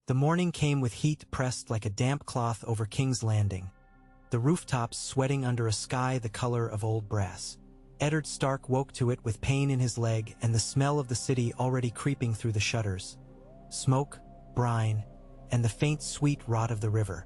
The morning came with heat pressed like a damp cloth over King's Landing, the rooftops sweating under a sky the color of old brass. Eddard Stark woke to it with pain in his leg and the smell of the city already creeping through the shutters. Smoke, brine, and the faint sweet rot of the river.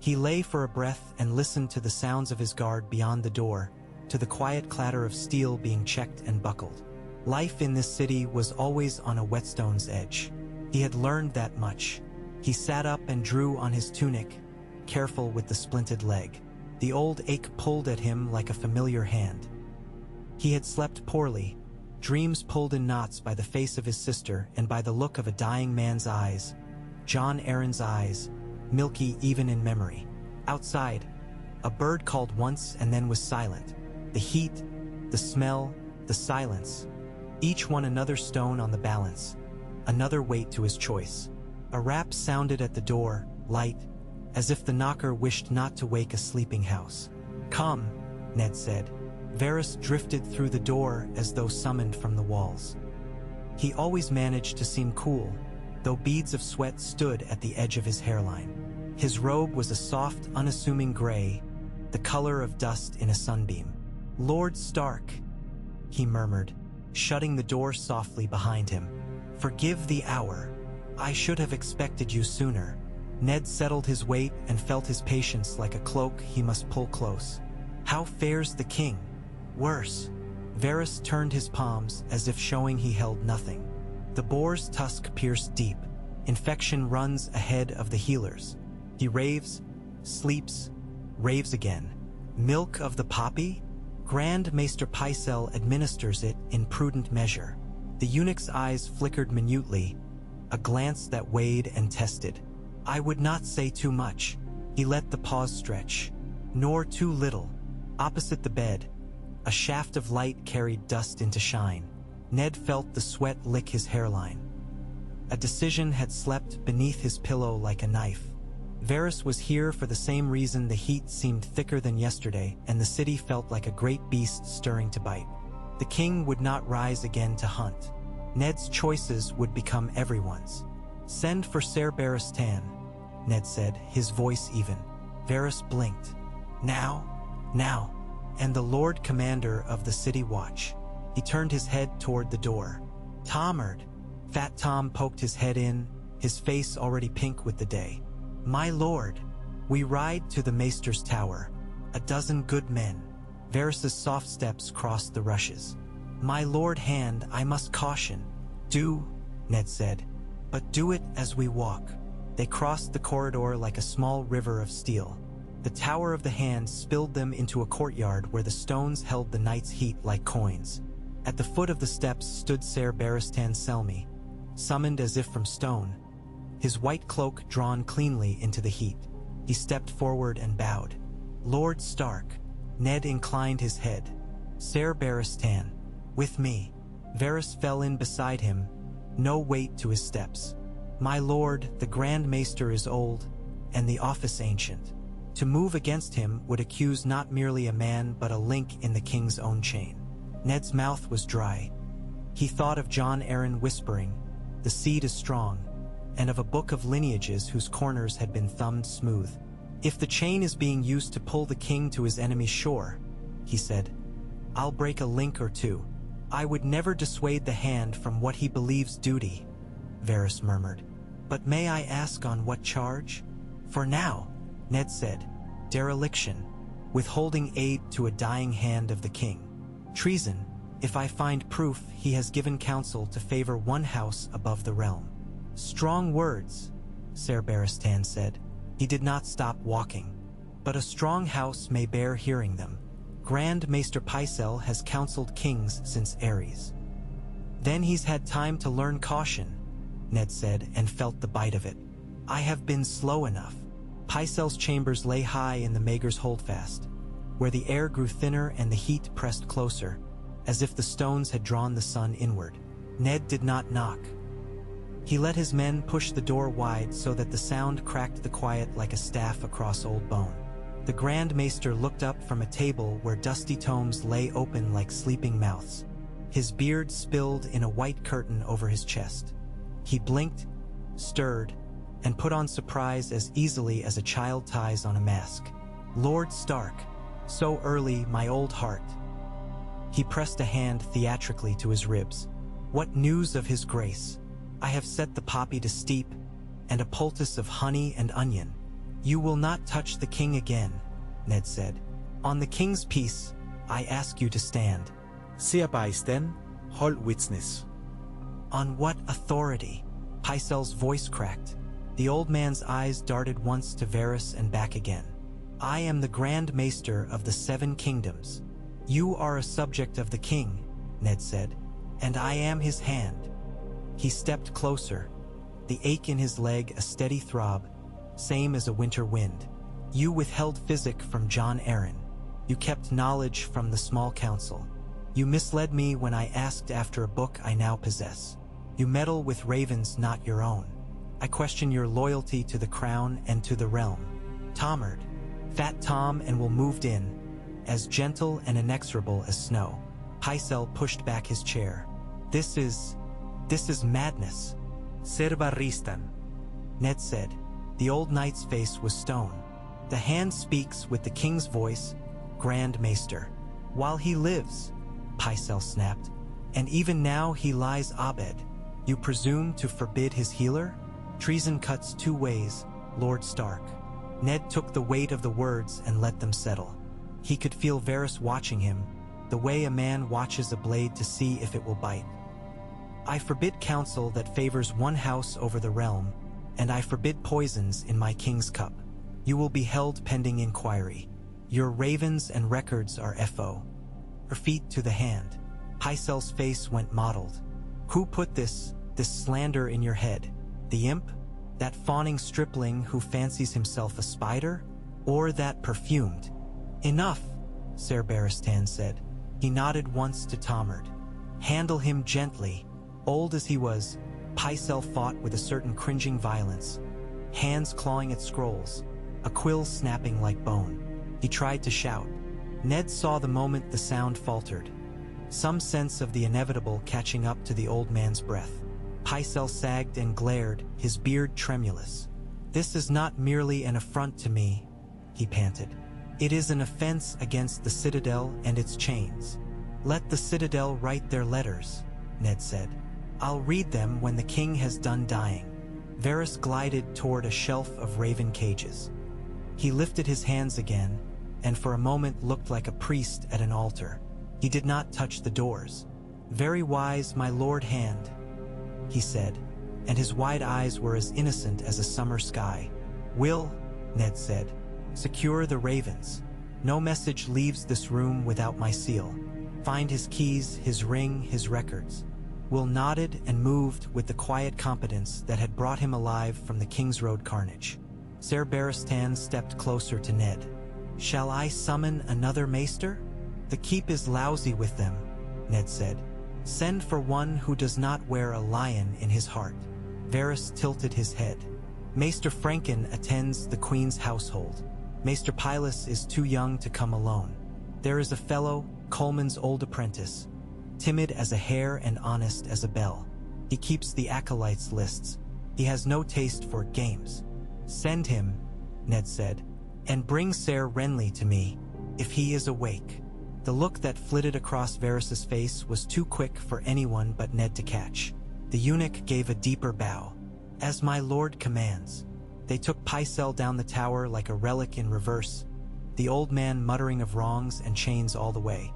He lay for a breath and listened to the sounds of his guard beyond the door, to the quiet clatter of steel being checked and buckled. Life in this city was always on a whetstone's edge. He had learned that much. He sat up and drew on his tunic, careful with the splinted leg. The old ache pulled at him like a familiar hand. He had slept poorly, dreams pulled in knots by the face of his sister and by the look of a dying man's eyes, John Aaron's eyes, milky even in memory. Outside, a bird called once and then was silent. The heat, the smell, the silence, each one another stone on the balance, another weight to his choice. A rap sounded at the door, light, as if the knocker wished not to wake a sleeping house. "Come," Ned said. Varys drifted through the door as though summoned from the walls. He always managed to seem cool, though beads of sweat stood at the edge of his hairline. His robe was a soft, unassuming gray, the color of dust in a sunbeam. "Lord Stark," he murmured, shutting the door softly behind him. "Forgive the hour. I should have expected you sooner." Ned settled his weight and felt his patience like a cloak he must pull close. "How fares the king?" "Worse." Varys turned his palms as if showing he held nothing. The boar's tusk pierced deep. Infection runs ahead of the healers. He raves, sleeps, raves again. "Milk of the poppy?" Grand Maester Pycelle administers it in prudent measure. The eunuch's eyes flickered minutely, a glance that weighed and tested. "I would not say too much." He let the pause stretch. "Nor too little." Opposite the bed, a shaft of light carried dust into shine. Ned felt the sweat lick his hairline. A decision had slept beneath his pillow like a knife. Varys was here for the same reason the heat seemed thicker than yesterday, and the city felt like a great beast stirring to bite. The king would not rise again to hunt. Ned's choices would become everyone's. "Send for Ser Barristan," Ned said, his voice even. Varys blinked. "Now? Now?" "And the Lord Commander of the City Watch." He turned his head toward the door. "Tomard." Fat Tom poked his head in, his face already pink with the day. "My lord, we ride to the Maester's tower. A dozen good men." Varys's soft steps crossed the rushes. "My lord Hand, I must caution." "Do," Ned said, "but do it as we walk." They crossed the corridor like a small river of steel. The Tower of the Hand spilled them into a courtyard where the stones held the night's heat like coins. At the foot of the steps stood Ser Barristan Selmy, summoned as if from stone, his white cloak drawn cleanly into the heat. He stepped forward and bowed. "Lord Stark." Ned inclined his head. "Ser Barristan, with me." Varys fell in beside him, no weight to his steps. "My lord, the Grand Maester is old, and the office ancient. To move against him would accuse not merely a man but a link in the king's own chain." Ned's mouth was dry. He thought of John Aaron whispering, "The seed is strong," and of a book of lineages whose corners had been thumbed smooth. "If the chain is being used to pull the king to his enemy's shore," he said, "I'll break a link or two." "I would never dissuade the Hand from what he believes duty," Varys murmured. "But may I ask on what charge?" "For now," Ned said, "dereliction, withholding aid to a dying hand of the king. Treason, if I find proof he has given counsel to favor one house above the realm." "Strong words," Ser Barristan said. He did not stop walking. "But a strong house may bear hearing them. Grand Maester Pycelle has counseled kings since Ares." "Then he's had time to learn caution," Ned said, and felt the bite of it. "I have been slow enough." Pycelle's chambers lay high in the Maegor's holdfast, where the air grew thinner and the heat pressed closer, as if the stones had drawn the sun inward. Ned did not knock. He let his men push the door wide so that the sound cracked the quiet like a staff across old bone. The Grand Maester looked up from a table where dusty tomes lay open like sleeping mouths. His beard spilled in a white curtain over his chest. He blinked, stirred, and put on surprise as easily as a child ties on a mask. "Lord Stark, so early, my old heart." He pressed a hand theatrically to his ribs. "What news of his grace? I have set the poppy to steep, and a poultice of honey and onion." "You will not touch the king again," Ned said. "On the king's peace, I ask you to stand." Sehr beisten, hold witness. "On what authority?" Pycelle's voice cracked. The old man's eyes darted once to Varys and back again. "I am the Grand Maester of the Seven Kingdoms." "You are a subject of the king," Ned said, "and I am his hand." He stepped closer, the ache in his leg a steady throb, same as a winter wind. "You withheld physic from Jon Arryn. You kept knowledge from the small council. You misled me when I asked after a book I now possess. You meddle with ravens not your own. I question your loyalty to the crown and to the realm." Tomard, Fat Tom and Will moved in, as gentle and inexorable as snow. Pycelle pushed back his chair. This is madness." Ser barristan. Ned said. The old knight's face was stone. "The hand speaks with the king's voice, Grand Maester. While he lives," Pycelle snapped, "and even now he lies abed. You presume to forbid his healer? Treason cuts two ways, Lord Stark." Ned took the weight of the words and let them settle. He could feel Varys watching him, the way a man watches a blade to see if it will bite. "I forbid counsel that favors one house over the realm, and I forbid poisons in my king's cup. You will be held pending inquiry. Your ravens and records are FO. Her feet to the hand." Pycelle's face went mottled. "Who put this slander in your head? The imp? That fawning stripling who fancies himself a spider? Or that perfumed?" "Enough," Ser Barristan said. He nodded once to Tomard. "Handle him gently." Old as he was, Pycelle fought with a certain cringing violence, hands clawing at scrolls, a quill snapping like bone. He tried to shout. Ned saw the moment the sound faltered, some sense of the inevitable catching up to the old man's breath. Pycelle sagged and glared, his beard tremulous. "This is not merely an affront to me," he panted. "It is an offense against the Citadel and its chains." "Let the Citadel write their letters," Ned said. "I'll read them when the king has done dying." Varys glided toward a shelf of raven cages. He lifted his hands again, and for a moment looked like a priest at an altar. He did not touch the doors. "Very wise, my lord hand," he said, and his wide eyes were as innocent as a summer sky. "Will," Ned said, "secure the ravens. No message leaves this room without my seal. Find his keys, his ring, his records." Will nodded and moved with the quiet competence that had brought him alive from the King's Road carnage. Ser Barristan stepped closer to Ned. "Shall I summon another maester?" "The keep is lousy with them," Ned said. "Send for one who does not wear a lion in his heart." Varys tilted his head. "Maester Franken attends the Queen's household. Maester Pylus is too young to come alone. There is a fellow, Coleman's old apprentice, timid as a hare and honest as a bell. He keeps the acolytes' lists. He has no taste for games." "Send him," Ned said, "and bring Ser Renly to me, if he is awake." The look that flitted across Varys's face was too quick for anyone but Ned to catch. The eunuch gave a deeper bow. "As my lord commands." They took Pycelle down the tower like a relic in reverse, the old man muttering of wrongs and chains all the way.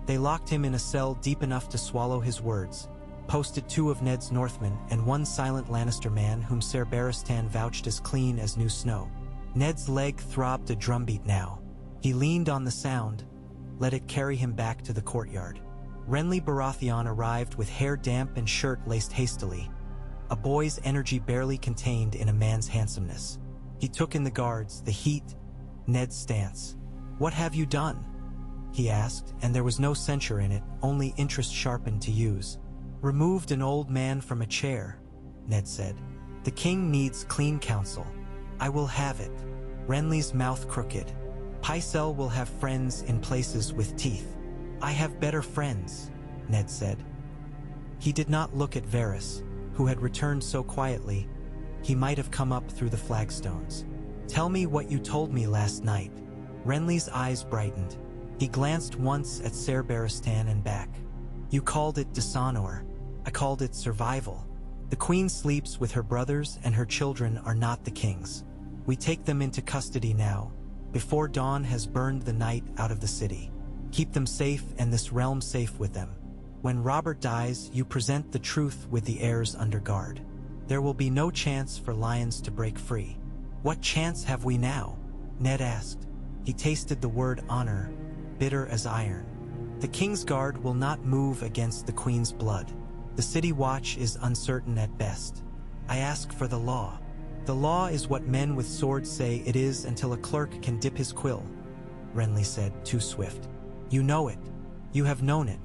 They locked him in a cell deep enough to swallow his words, posted 2 of Ned's Northmen and 1 silent Lannister man whom Ser Barristan vouched as clean as new snow. Ned's leg throbbed a drumbeat now. He leaned on the sound, let it carry him back to the courtyard. Renly Baratheon arrived with hair damp and shirt laced hastily, a boy's energy barely contained in a man's handsomeness. He took in the guards, the heat, Ned's stance. "What have you done?" he asked, and there was no censure in it, only interest sharpened to use. "Removed an old man from a chair," Ned said. "The king needs clean counsel. I will have it." Renly's mouth crooked. "Pycelle will have friends in places with teeth." "I have better friends," Ned said. He did not look at Varys, who had returned so quietly, He might have come up through the flagstones. Tell me what you told me last night. Renly's eyes brightened. He glanced once at Ser Barristan and back. You called it dishonor. I called it survival. The queen sleeps with her brothers and her children are not the king's. We take them into custody now, before dawn has burned the night out of the city. Keep them safe and this realm safe with them. When Robert dies, you present the truth with the heirs under guard. There will be no chance for lions to break free. What chance have we now? Ned asked. He tasted the word honor, bitter as iron. The king's guard will not move against the queen's blood. The city watch is uncertain at best. I ask for the law. The law is what men with swords say it is until a clerk can dip his quill, Renly said, too swift. You know it. You have known it.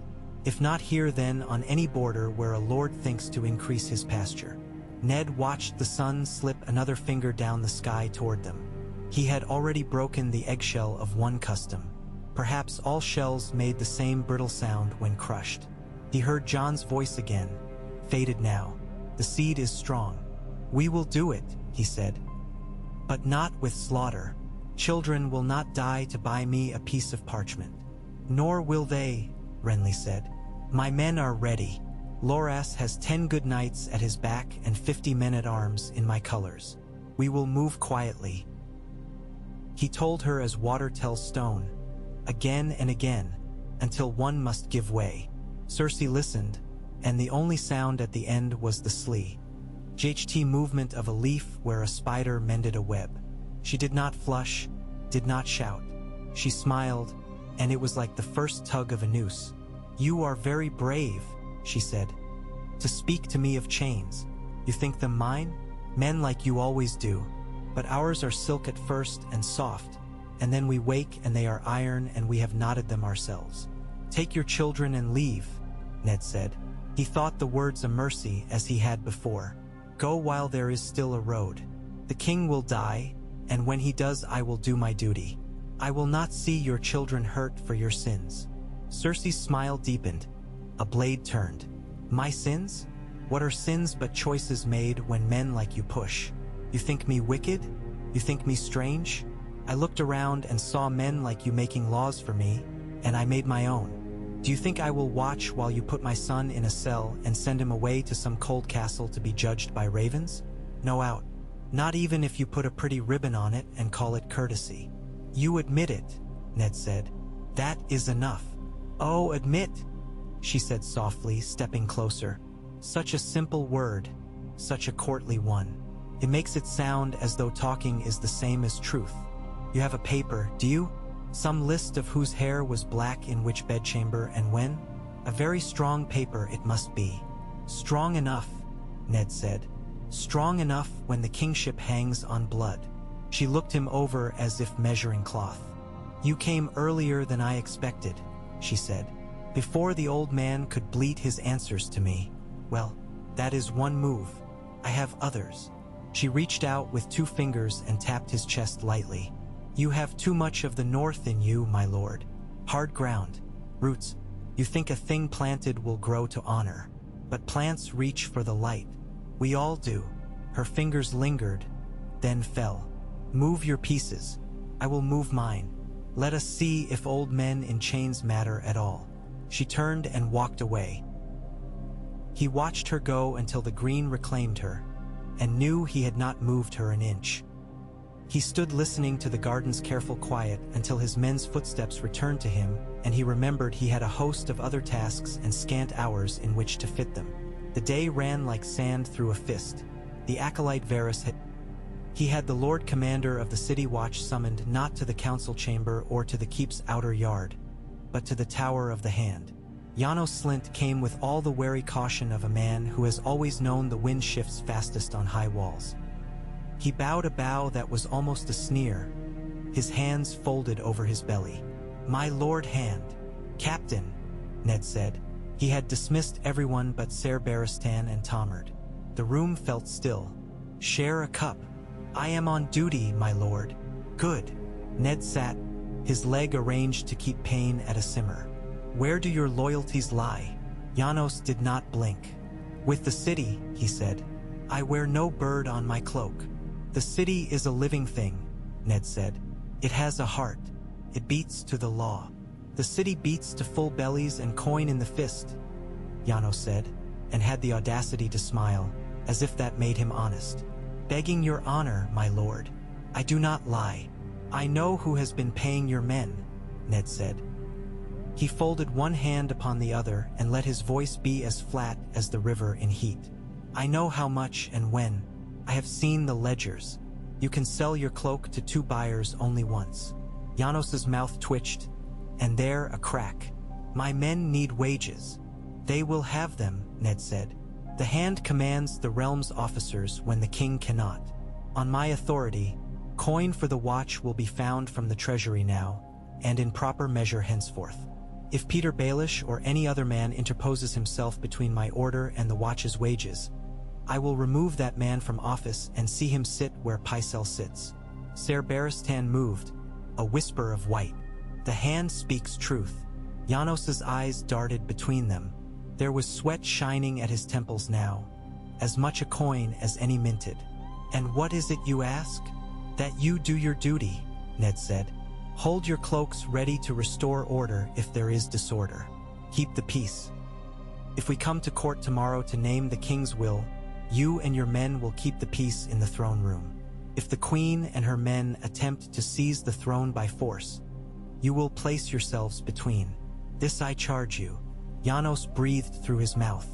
If not here, then on any border where a lord thinks to increase his pasture. Ned watched the sun slip another finger down the sky toward them. He had already broken the eggshell of one custom. Perhaps all shells made the same brittle sound when crushed. He heard John's voice again, faded now. The seed is strong. We will do it, he said. But not with slaughter. Children will not die to buy me a piece of parchment. Nor will they, Renly said. My men are ready. Loras has 10 good knights at his back and 50 men-at-arms in my colors. We will move quietly. He told her as water tells stone, again and again, until one must give way. Cersei listened, and the only sound at the end was the slee. JHT movement of a leaf where a spider mended a web. She did not flush, did not shout. She smiled, and it was like the first tug of a noose. You are very brave, she said. To speak to me of chains. You think them mine? Men like you always do. But ours are silk at first and soft, and then we wake and they are iron and we have knotted them ourselves. Take your children and leave, Ned said. He thought the words a mercy as he had before. Go while there is still a road. The king will die, and when he does I will do my duty. I will not see your children hurt for your sins. Cersei's smile deepened. A blade turned. My sins? What are sins but choices made when men like you push? You think me wicked? You think me strange? I looked around and saw men like you making laws for me, and I made my own. Do you think I will watch while you put my son in a cell and send him away to some cold castle to be judged by ravens? No out. Not even if you put a pretty ribbon on it and call it courtesy. You admit it, Ned said. That is enough. Oh, admit, she said softly, stepping closer. Such a simple word, such a courtly one. It makes it sound as though talking is the same as truth. You have a paper, do you? Some list of whose hair was black in which bedchamber and when? A very strong paper it must be. Strong enough, Ned said. Strong enough when the kingship hangs on blood. She looked him over as if measuring cloth. You came earlier than I expected, she said. Before the old man could bleat his answers to me. Well, that is one move. I have others. She reached out with 2 fingers and tapped his chest lightly. You have too much of the north in you, my lord. Hard ground. Roots. You think a thing planted will grow to honor. But plants reach for the light. We all do. Her fingers lingered, then fell. Move your pieces. I will move mine. Let us see if old men in chains matter at all. She turned and walked away. He watched her go until the green reclaimed her, and knew he had not moved her an inch. He stood listening to the garden's careful quiet until his men's footsteps returned to him, and he remembered he had a host of other tasks and scant hours in which to fit them. The day ran like sand through a fist. The acolyte Varys He had the Lord Commander of the City Watch summoned not to the council chamber or to the keep's outer yard, but to the Tower of the Hand. Janos Slynt came with all the wary caution of a man who has always known the wind shifts fastest on high walls. He bowed a bow that was almost a sneer, his hands folded over his belly. My Lord Hand. Captain, Ned said. He had dismissed everyone but Ser Barristan and Tomard. The room felt still. Share a cup. I am on duty, my lord. Good. Ned sat, his leg arranged to keep pain at a simmer. Where do your loyalties lie? Janos did not blink. With the city, he said. I wear no bird on my cloak. The city is a living thing, Ned said. It has a heart. It beats to the law. The city beats to full bellies and coin in the fist, Janos said, and had the audacity to smile, as if that made him honest. Begging your honor, my lord. I do not lie. I know who has been paying your men, Ned said. He folded one hand upon the other and let his voice be as flat as the river in heat. I know how much and when. I have seen the ledgers. You can sell your cloak to 2 buyers only once. Janos's mouth twitched, and there a crack. My men need wages. They will have them, Ned said. The hand commands the realm's officers when the king cannot. On my authority, coin for the watch will be found from the treasury now, and in proper measure henceforth. If Peter Baelish or any other man interposes himself between my order and the watch's wages, I will remove that man from office and see him sit where Pycelle sits. Ser Barristan moved, a whisper of white. The hand speaks truth. Janos's eyes darted between them. There was sweat shining at his temples now, as much a coin as any minted. And what is it you ask? That you do your duty, Ned said. Hold your cloaks ready to restore order if there is disorder. Keep the peace. If we come to court tomorrow to name the king's will, you and your men will keep the peace in the throne room. If the queen and her men attempt to seize the throne by force, you will place yourselves between. This I charge you. Janos breathed through his mouth.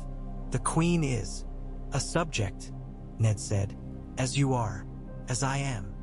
The queen is a subject, Ned said, as you are, as I am.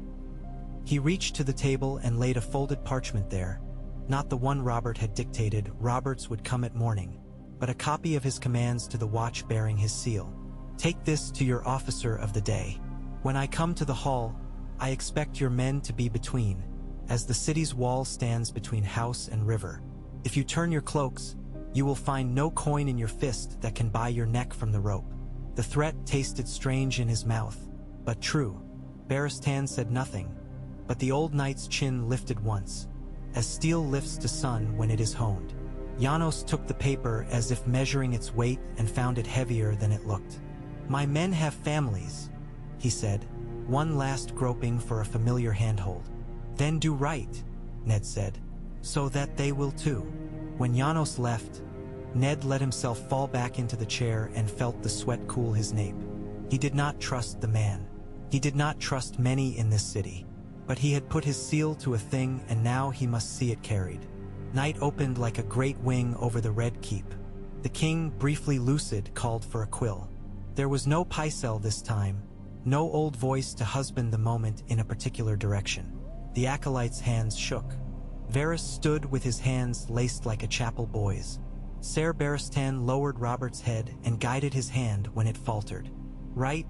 He reached to the table and laid a folded parchment there, not the one Robert had dictated. Robert's would come at morning, but a copy of his commands to the watch bearing his seal. Take this to your officer of the day. When I come to the hall, I expect your men to be between, as the city's wall stands between house and river. If you turn your cloaks, you will find no coin in your fist that can buy your neck from the rope. The threat tasted strange in his mouth, but true. Barristan said nothing, but the old knight's chin lifted once, as steel lifts to sun when it is honed. Janos took the paper as if measuring its weight and found it heavier than it looked. My men have families, he said, one last groping for a familiar handhold. Then do right, Ned said, so that they will too. When Janos left, Ned let himself fall back into the chair and felt the sweat cool his nape. He did not trust the man. He did not trust many in this city. But he had put his seal to a thing, and now he must see it carried. Night opened like a great wing over the Red Keep. The king, briefly lucid, called for a quill. There was no Pycelle this time, no old voice to husband the moment in a particular direction. The acolyte's hands shook. Varys stood with his hands laced like a chapel boy's. Ser Barristan lowered Robert's head and guided his hand when it faltered. Right?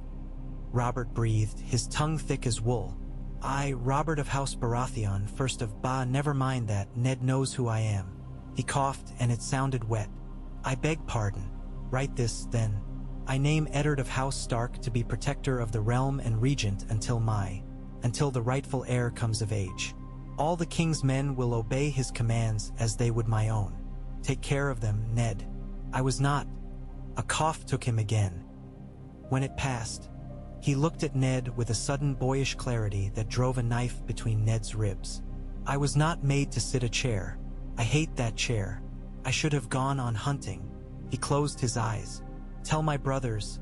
Robert breathed, his tongue thick as wool. I, Robert of House Baratheon, first of never mind that, Ned knows who I am. He coughed, and it sounded wet. I beg pardon. Write this, then. I name Eddard of House Stark to be protector of the realm and regent until the rightful heir comes of age. All the king's men will obey his commands as they would my own. Take care of them, Ned. I was not. A cough took him again. When it passed, he looked at Ned with a sudden boyish clarity that drove a knife between Ned's ribs. I was not made to sit a chair. I hate that chair. I should have gone on hunting. He closed his eyes. Tell my brothers.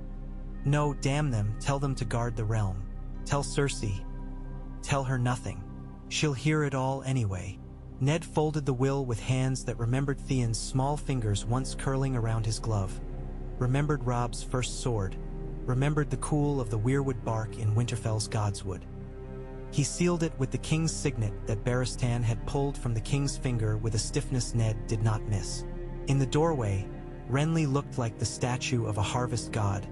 No, damn them, tell them to guard the realm. Tell Cersei. Tell her nothing. She'll hear it all anyway. Ned folded the will with hands that remembered Theon's small fingers once curling around his glove. Remembered Robb's first sword. Remembered the cool of the weirwood bark in Winterfell's godswood. He sealed it with the king's signet that Barristan had pulled from the king's finger with a stiffness Ned did not miss. In the doorway, Renly looked like the statue of a harvest god,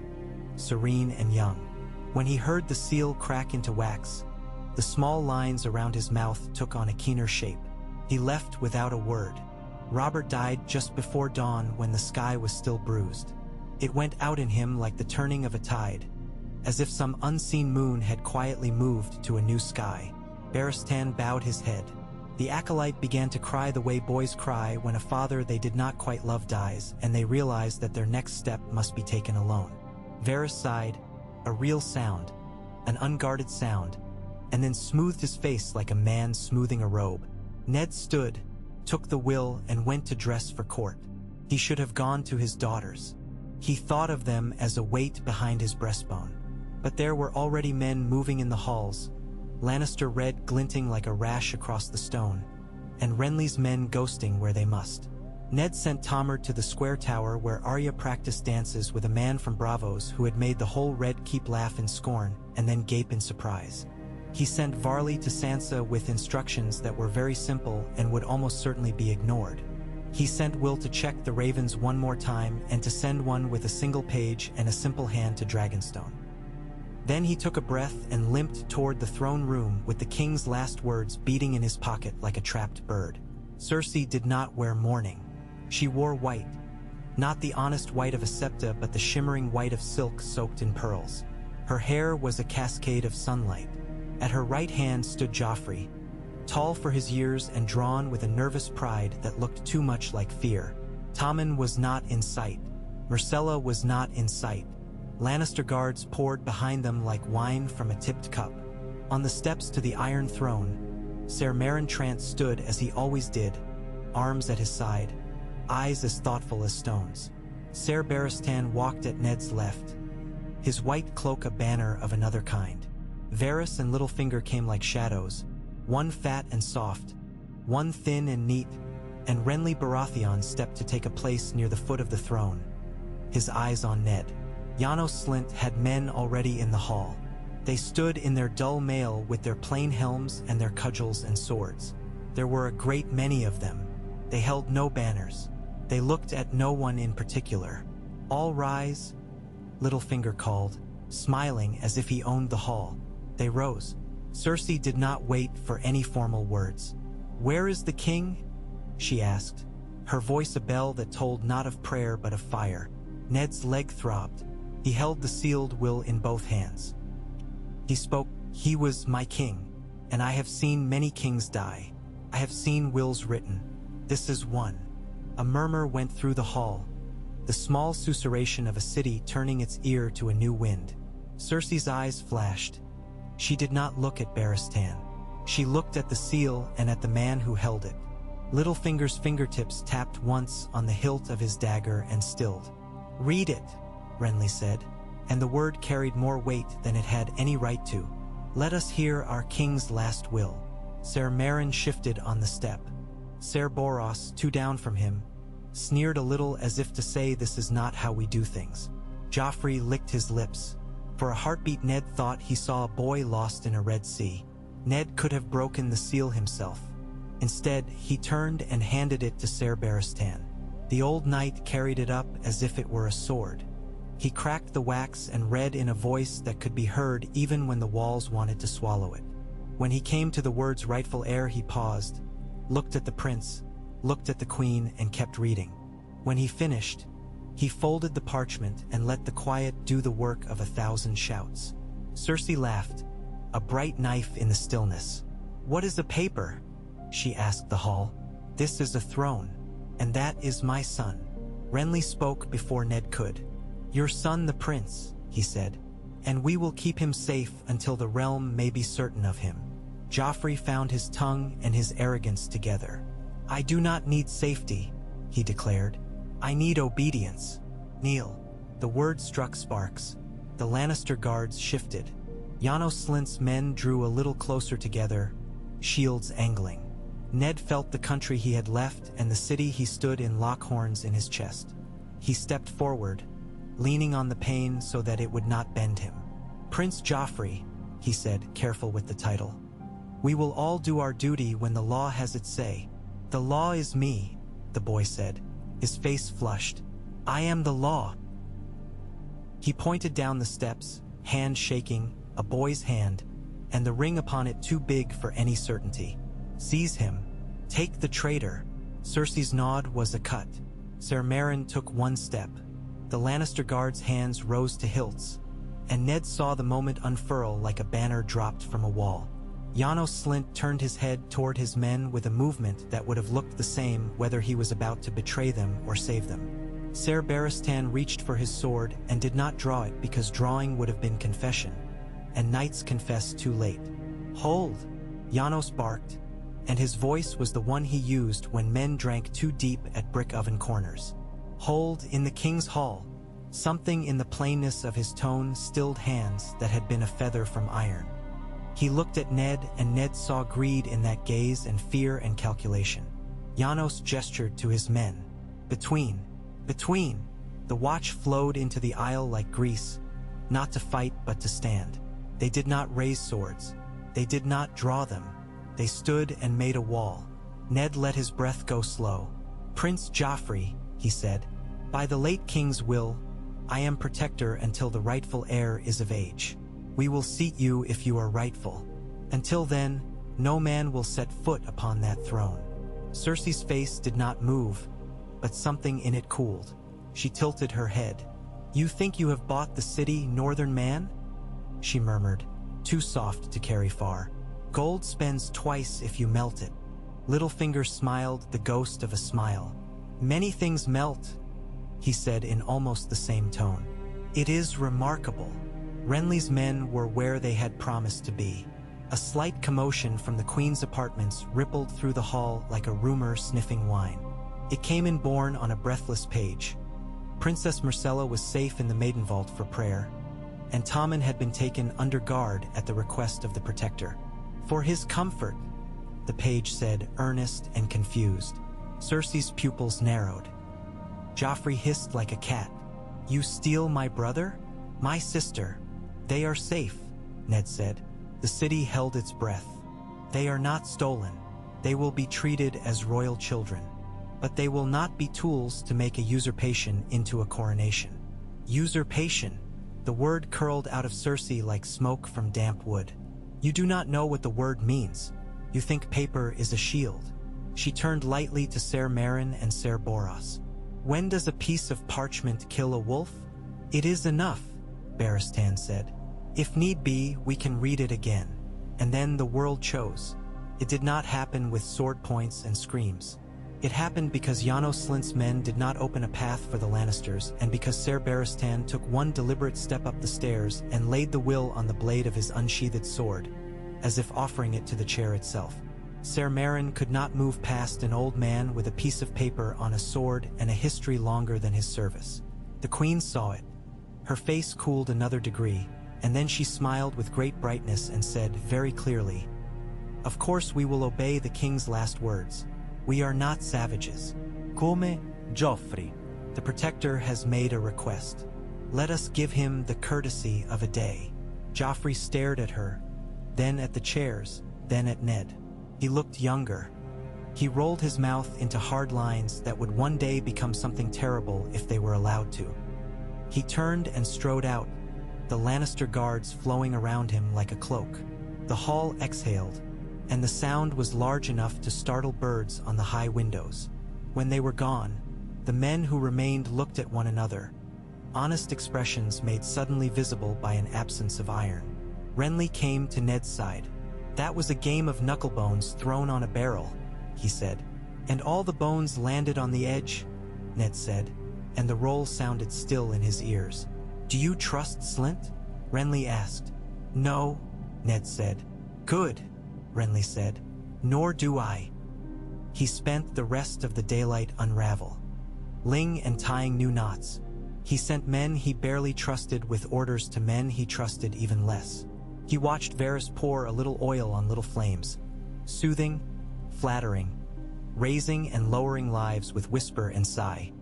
serene and young. When he heard the seal crack into wax, the small lines around his mouth took on a keener shape. He left without a word. Robert died just before dawn when the sky was still bruised. It went out in him like the turning of a tide, as if some unseen moon had quietly moved to a new sky. Barristan bowed his head. The acolyte began to cry the way boys cry when a father they did not quite love dies, and they realize that their next step must be taken alone. Varys sighed, a real sound, an unguarded sound, and then smoothed his face like a man smoothing a robe. Ned stood, took the will, and went to dress for court. He should have gone to his daughters. He thought of them as a weight behind his breastbone. But there were already men moving in the halls, Lannister red glinting like a rash across the stone, and Renly's men ghosting where they must. Ned sent Tomard to the square tower where Arya practiced dances with a man from Bravos who had made the whole Red Keep laugh in scorn and then gape in surprise. He sent Varley to Sansa with instructions that were very simple and would almost certainly be ignored. He sent Will to check the ravens one more time and to send one with a single page and a simple hand to Dragonstone. Then he took a breath and limped toward the throne room with the king's last words beating in his pocket like a trapped bird. Cersei did not wear mourning. She wore white. Not the honest white of a septa, but the shimmering white of silk soaked in pearls. Her hair was a cascade of sunlight. At her right hand stood Joffrey, tall for his years and drawn with a nervous pride that looked too much like fear. Tommen was not in sight. Myrcella was not in sight. Lannister guards poured behind them like wine from a tipped cup. On the steps to the Iron Throne, Ser Meryn Trant stood as he always did, arms at his side, eyes as thoughtful as stones. Ser Barristan walked at Ned's left, his white cloak a banner of another kind. Varys and Littlefinger came like shadows, one fat and soft, one thin and neat, and Renly Baratheon stepped to take a place near the foot of the throne, his eyes on Ned. Janos Slynt had men already in the hall. They stood in their dull mail with their plain helms and their cudgels and swords. There were a great many of them. They held no banners. They looked at no one in particular. "All rise," Littlefinger called, smiling as if he owned the hall. They rose. Cersei did not wait for any formal words. "Where is the king?" she asked, her voice a bell that told not of prayer but of fire. Ned's leg throbbed. He held the sealed will in both hands. He spoke, "He was my king, and I have seen many kings die. I have seen wills written. This is one." A murmur went through the hall, the small susurration of a city turning its ear to a new wind. Cersei's eyes flashed. She did not look at Barristan. She looked at the seal and at the man who held it. Littlefinger's fingertips tapped once on the hilt of his dagger and stilled. "Read it," Renly said, and the word carried more weight than it had any right to. "Let us hear our king's last will." Ser Meryn shifted on the step. Ser Boros, two down from him, sneered a little as if to say this is not how we do things. Joffrey licked his lips. For a heartbeat Ned thought he saw a boy lost in a Red Sea. Ned could have broken the seal himself. Instead, he turned and handed it to Ser Barristan. The old knight carried it up as if it were a sword. He cracked the wax and read in a voice that could be heard even when the walls wanted to swallow it. When he came to the words rightful heir, he paused, looked at the prince, looked at the queen, and kept reading. When he finished, he folded the parchment and let the quiet do the work of 1,000 shouts. Cersei laughed, a bright knife in the stillness. "What is a paper?" she asked the hall. "This is a throne, and that is my son." Renly spoke before Ned could. "Your son the prince," he said, "and we will keep him safe until the realm may be certain of him." Joffrey found his tongue and his arrogance together. "I do not need safety," he declared. "I need obedience. Kneel." The word struck sparks. The Lannister guards shifted. Janos Slynt's men drew a little closer together, shields angling. Ned felt the country he had left and the city he stood in lock horns in his chest. He stepped forward, leaning on the pane so that it would not bend him. "Prince Joffrey," he said, careful with the title. "We will all do our duty when the law has its say." "The law is me," the boy said, his face flushed. "I am the law." He pointed down the steps, hand shaking, a boy's hand, and the ring upon it too big for any certainty. "Seize him. Take the traitor." Cersei's nod was a cut. Ser Meryn took one step. The Lannister guards' hands rose to hilts, and Ned saw the moment unfurl like a banner dropped from a wall. Janos Slynt turned his head toward his men with a movement that would have looked the same whether he was about to betray them or save them. Ser Barristan reached for his sword and did not draw it because drawing would have been confession, and knights confess too late. "Hold!" Janos barked, and his voice was the one he used when men drank too deep at brick oven corners. "Hold in the king's hall." Something in the plainness of his tone stilled hands that had been a feather from iron. He looked at Ned, and Ned saw greed in that gaze and fear and calculation. Janos gestured to his men. Between. The watch flowed into the aisle like grease, not to fight but to stand. They did not raise swords. They did not draw them. They stood and made a wall. Ned let his breath go slow. "Prince Joffrey," he said, "by the late king's will, I am protector until the rightful heir is of age. We will seat you if you are rightful. Until then, no man will set foot upon that throne." Cersei's face did not move, but something in it cooled. She tilted her head. "You think you have bought the city, northern man?" she murmured, too soft to carry far. "Gold spends twice if you melt it." Littlefinger smiled, the ghost of a smile. "Many things melt," he said in almost the same tone. "It is remarkable." Renly's men were where they had promised to be. A slight commotion from the Queen's apartments rippled through the hall like a rumor sniffing wine. It came inborne on a breathless page. Princess Myrcella was safe in the Maiden Vault for prayer, and Tommen had been taken under guard at the request of the Protector. "For his comfort," the page said, earnest and confused. Cersei's pupils narrowed. Joffrey hissed like a cat. "You steal my brother? My sister?" "They are safe," Ned said. The city held its breath. "They are not stolen. They will be treated as royal children. But they will not be tools to make a usurpation into a coronation." Usurpation. The word curled out of Cersei like smoke from damp wood. "You do not know what the word means. You think paper is a shield." She turned lightly to Ser Meryn and Ser Boros. "When does a piece of parchment kill a wolf?" "It is enough," Barristan said. "If need be, we can read it again." And then the world chose. It did not happen with sword points and screams. It happened because Janos Slynt's men did not open a path for the Lannisters, and because Ser Barristan took one deliberate step up the stairs and laid the will on the blade of his unsheathed sword, as if offering it to the chair itself. Ser Meryn could not move past an old man with a piece of paper on a sword and a history longer than his service. The Queen saw it. Her face cooled another degree, and then she smiled with great brightness and said very clearly, "Of course we will obey the king's last words. We are not savages." Come Joffrey. "The Protector has made a request. Let us give him the courtesy of a day." Joffrey stared at her, then at the chairs, then at Ned. He looked younger. He rolled his mouth into hard lines that would one day become something terrible if they were allowed to. He turned and strode out, the Lannister guards flowing around him like a cloak. The hall exhaled, and the sound was large enough to startle birds on the high windows. When they were gone, the men who remained looked at one another, honest expressions made suddenly visible by an absence of iron. Renly came to Ned's side. "That was a game of knucklebones thrown on a barrel," he said. "And all the bones landed on the edge," Ned said, and the roll sounded still in his ears. "Do you trust Slynt?" Renly asked. "No," Ned said. "Good," Renly said. "Nor do I." He spent the rest of the daylight unravel, ling and tying new knots. He sent men he barely trusted with orders to men he trusted even less. He watched Varys pour a little oil on little flames, soothing, flattering, raising and lowering lives with whisper and sigh.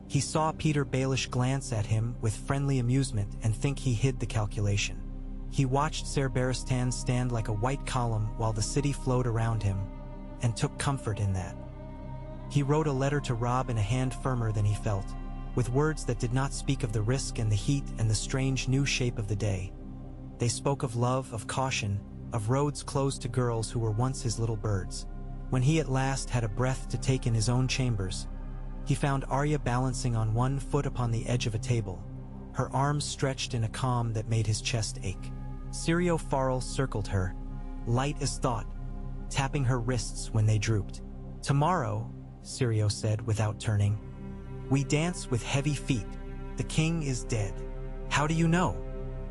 He saw Peter Baelish glance at him with friendly amusement and think he hid the calculation. He watched Ser Barristan stand like a white column while the city flowed around him, and took comfort in that. He wrote a letter to Robb in a hand firmer than he felt, with words that did not speak of the risk and the heat and the strange new shape of the day. They spoke of love, of caution, of roads closed to girls who were once his little birds. When he at last had a breath to take in his own chambers, he found Arya balancing on one foot upon the edge of a table, her arms stretched in a calm that made his chest ache. Syrio Farrell circled her, light as thought, tapping her wrists when they drooped. "Tomorrow," Syrio said without turning, We dance with heavy feet. The king is dead. How do you know?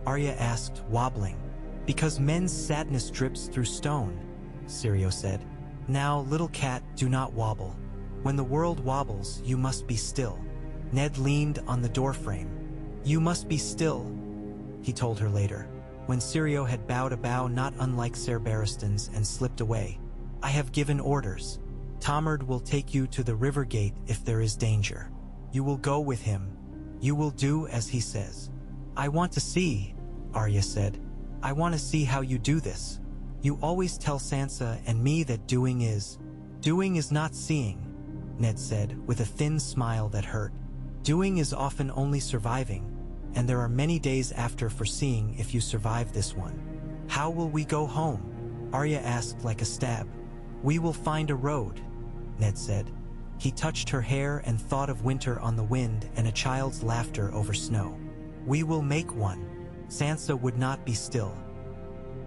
Arya asked, wobbling. Because men's sadness drips through stone, Syrio said. Now, little cat, do not wobble. When the world wobbles, you must be still. Ned leaned on the doorframe. You must be still, he told her later, when Syrio had bowed a bow not unlike Ser Barristan's and slipped away. I have given orders. Tomard will take you to the river gate if there is danger. You will go with him. You will do as he says. I want to see, Arya said. I want to see how you do this. You always tell Sansa and me that doing is not seeing, Ned said, with a thin smile that hurt. Doing is often only surviving, and there are many days after for seeing if you survive this one. How will we go home? Arya asked like a stab. We will find a road, Ned said. He touched her hair and thought of winter on the wind and a child's laughter over snow. We will make one. Sansa would not be still.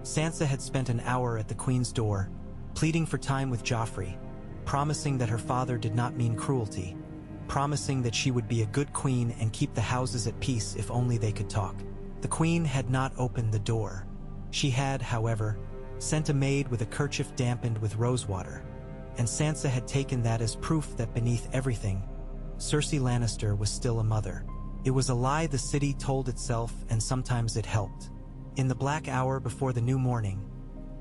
Sansa had spent an hour at the Queen's door, pleading for time with Joffrey, promising that her father did not mean cruelty, promising that she would be a good queen and keep the houses at peace if only they could talk. The Queen had not opened the door. She had, however, sent a maid with a kerchief dampened with rosewater, and Sansa had taken that as proof that beneath everything, Cersei Lannister was still a mother. It was a lie the city told itself, and sometimes it helped. In the black hour before the new morning,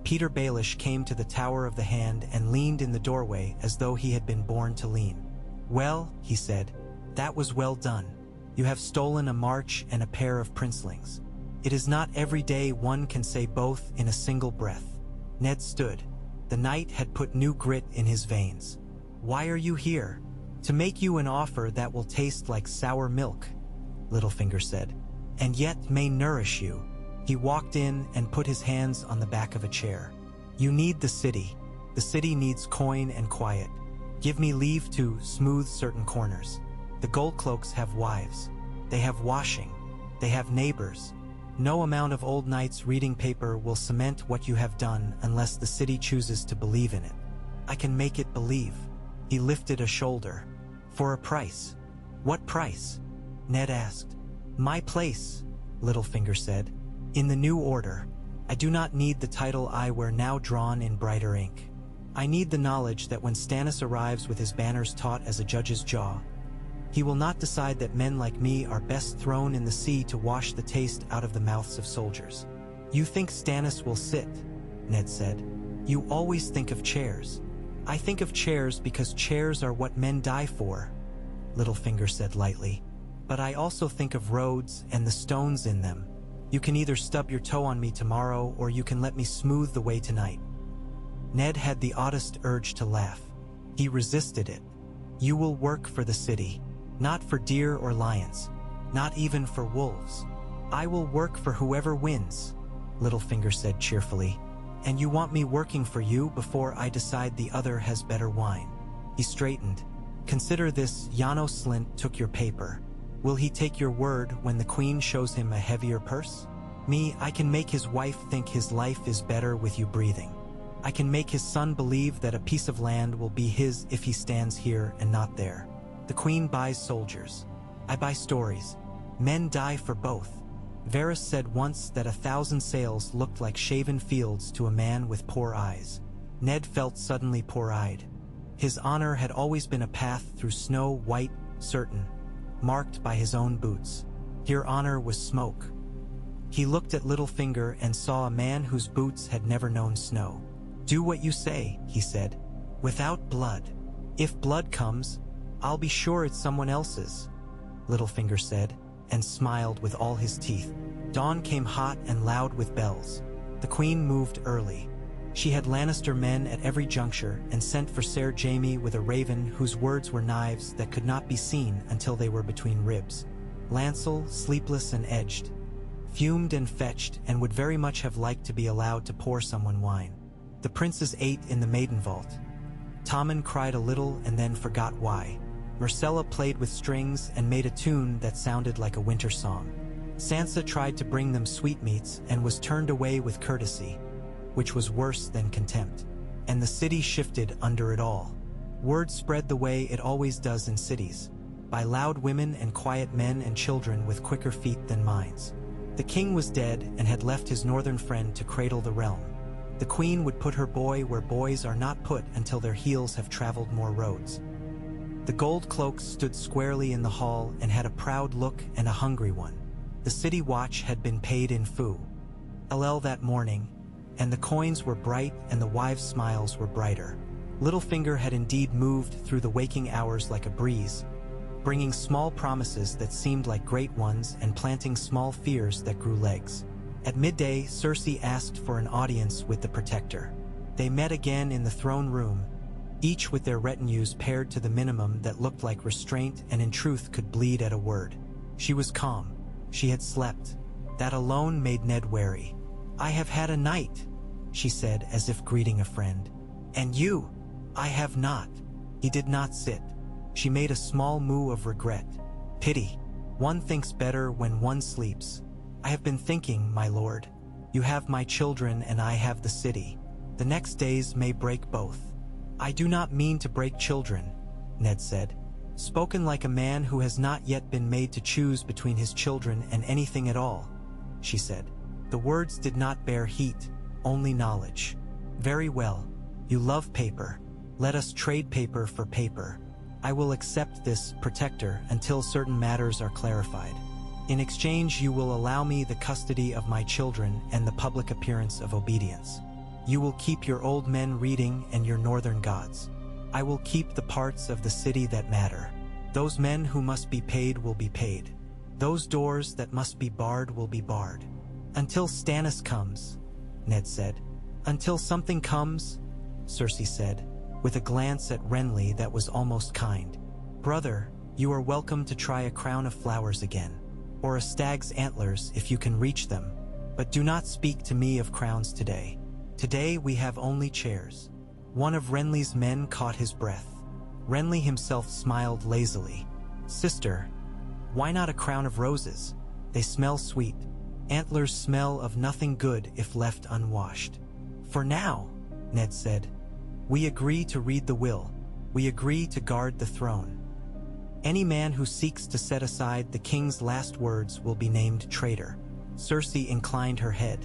Peter Baelish came to the Tower of the Hand and leaned in the doorway as though he had been born to lean. Well, he said, that was well done. You have stolen a march and a pair of princelings. It is not every day one can say both in a single breath. Ned stood. The night had put new grit in his veins. Why are you here? To make you an offer that will taste like sour milk, Littlefinger said, and yet may nourish you. He walked in and put his hands on the back of a chair. You need the city. The city needs coin and quiet. Give me leave to smooth certain corners. The Goldcloaks have wives. They have washing. They have neighbors. No amount of old knights reading paper will cement what you have done unless the city chooses to believe in it. I can make it believe. He lifted a shoulder. For a price. What price? Ned asked. My place, Littlefinger said. In the new order, I do not need the title I wear now drawn in brighter ink. I need the knowledge that when Stannis arrives with his banners taut as a judge's jaw, he will not decide that men like me are best thrown in the sea to wash the taste out of the mouths of soldiers. You think Stannis will sit, Ned said. You always think of chairs. I think of chairs because chairs are what men die for, Littlefinger said lightly. But I also think of roads and the stones in them. You can either stub your toe on me tomorrow or you can let me smooth the way tonight. Ned had the oddest urge to laugh. He resisted it. You will work for the city, not for deer or lions, not even for wolves. I will work for whoever wins, Littlefinger said cheerfully. And you want me working for you before I decide the other has better wine. He straightened. Consider this, Janos Slynt took your paper. Will he take your word when the Queen shows him a heavier purse? Me, I can make his wife think his life is better with you breathing. I can make his son believe that a piece of land will be his if he stands here and not there. The Queen buys soldiers. I buy stories. Men die for both. Varys said once that 1,000 sails looked like shaven fields to a man with poor eyes. Ned felt suddenly poor-eyed. His honor had always been a path through snow, white, certain, marked by his own boots. Here honor was smoke. He looked at Littlefinger and saw a man whose boots had never known snow. Do what you say, he said. Without blood. If blood comes, I'll be sure it's someone else's, Littlefinger said, and smiled with all his teeth. Dawn came hot and loud with bells. The Queen moved early. She had Lannister men at every juncture and sent for Ser Jaime with a raven whose words were knives that could not be seen until they were between ribs. Lancel, sleepless and edged, fumed and fetched and would very much have liked to be allowed to pour someone wine. The princes ate in the maiden vault. Tommen cried a little and then forgot why. Myrcella played with strings and made a tune that sounded like a winter song. Sansa tried to bring them sweetmeats and was turned away with courtesy, which was worse than contempt. And the city shifted under it all. Word spread the way it always does in cities, by loud women and quiet men and children with quicker feet than minds. The king was dead and had left his northern friend to cradle the realm. The queen would put her boy where boys are not put until their heels have traveled more roads. The gold cloaks stood squarely in the hall and had a proud look and a hungry one. The city watch had been paid in full that morning, and the coins were bright and the wives' smiles were brighter. Littlefinger had indeed moved through the waking hours like a breeze, bringing small promises that seemed like great ones and planting small fears that grew legs. At midday, Cersei asked for an audience with the Protector. They met again in the throne room, each with their retinues pared to the minimum that looked like restraint and in truth could bleed at a word. She was calm. She had slept. That alone made Ned wary. "I have had a night," she said as if greeting a friend. "And you?" "I have not." He did not sit. She made a small moue of regret. "Pity. One thinks better when one sleeps. I have been thinking, my lord. You have my children and I have the city. The next days may break both." "I do not mean to break children," Ned said. "Spoken like a man who has not yet been made to choose between his children and anything at all," she said. The words did not bear heat, only knowledge. "Very well. You love paper. Let us trade paper for paper. I will accept this, Protector, until certain matters are clarified. In exchange, you will allow me the custody of my children and the public appearance of obedience. You will keep your old men reading and your northern gods. I will keep the parts of the city that matter. Those men who must be paid will be paid. Those doors that must be barred will be barred. Until Stannis comes," Ned said. "Until something comes," Cersei said, with a glance at Renly that was almost kind. "Brother, you are welcome to try a crown of flowers again, or a stag's antlers if you can reach them, but do not speak to me of crowns today. Today we have only chairs." One of Renly's men caught his breath. Renly himself smiled lazily. "Sister, why not a crown of roses? They smell sweet. Antlers smell of nothing good if left unwashed." "For now," Ned said, "we agree to read the will. We agree to guard the throne. Any man who seeks to set aside the king's last words will be named traitor." Cersei inclined her head.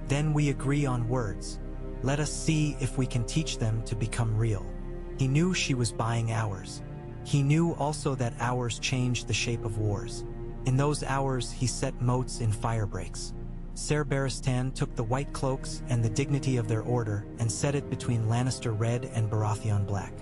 "Then we agree on words. Let us see if we can teach them to become real." He knew she was buying hours. He knew also that hours changed the shape of wars. In those hours he set moats in fire breaks. Ser Barristan took the white cloaks and the dignity of their order and set it between Lannister red and Baratheon black.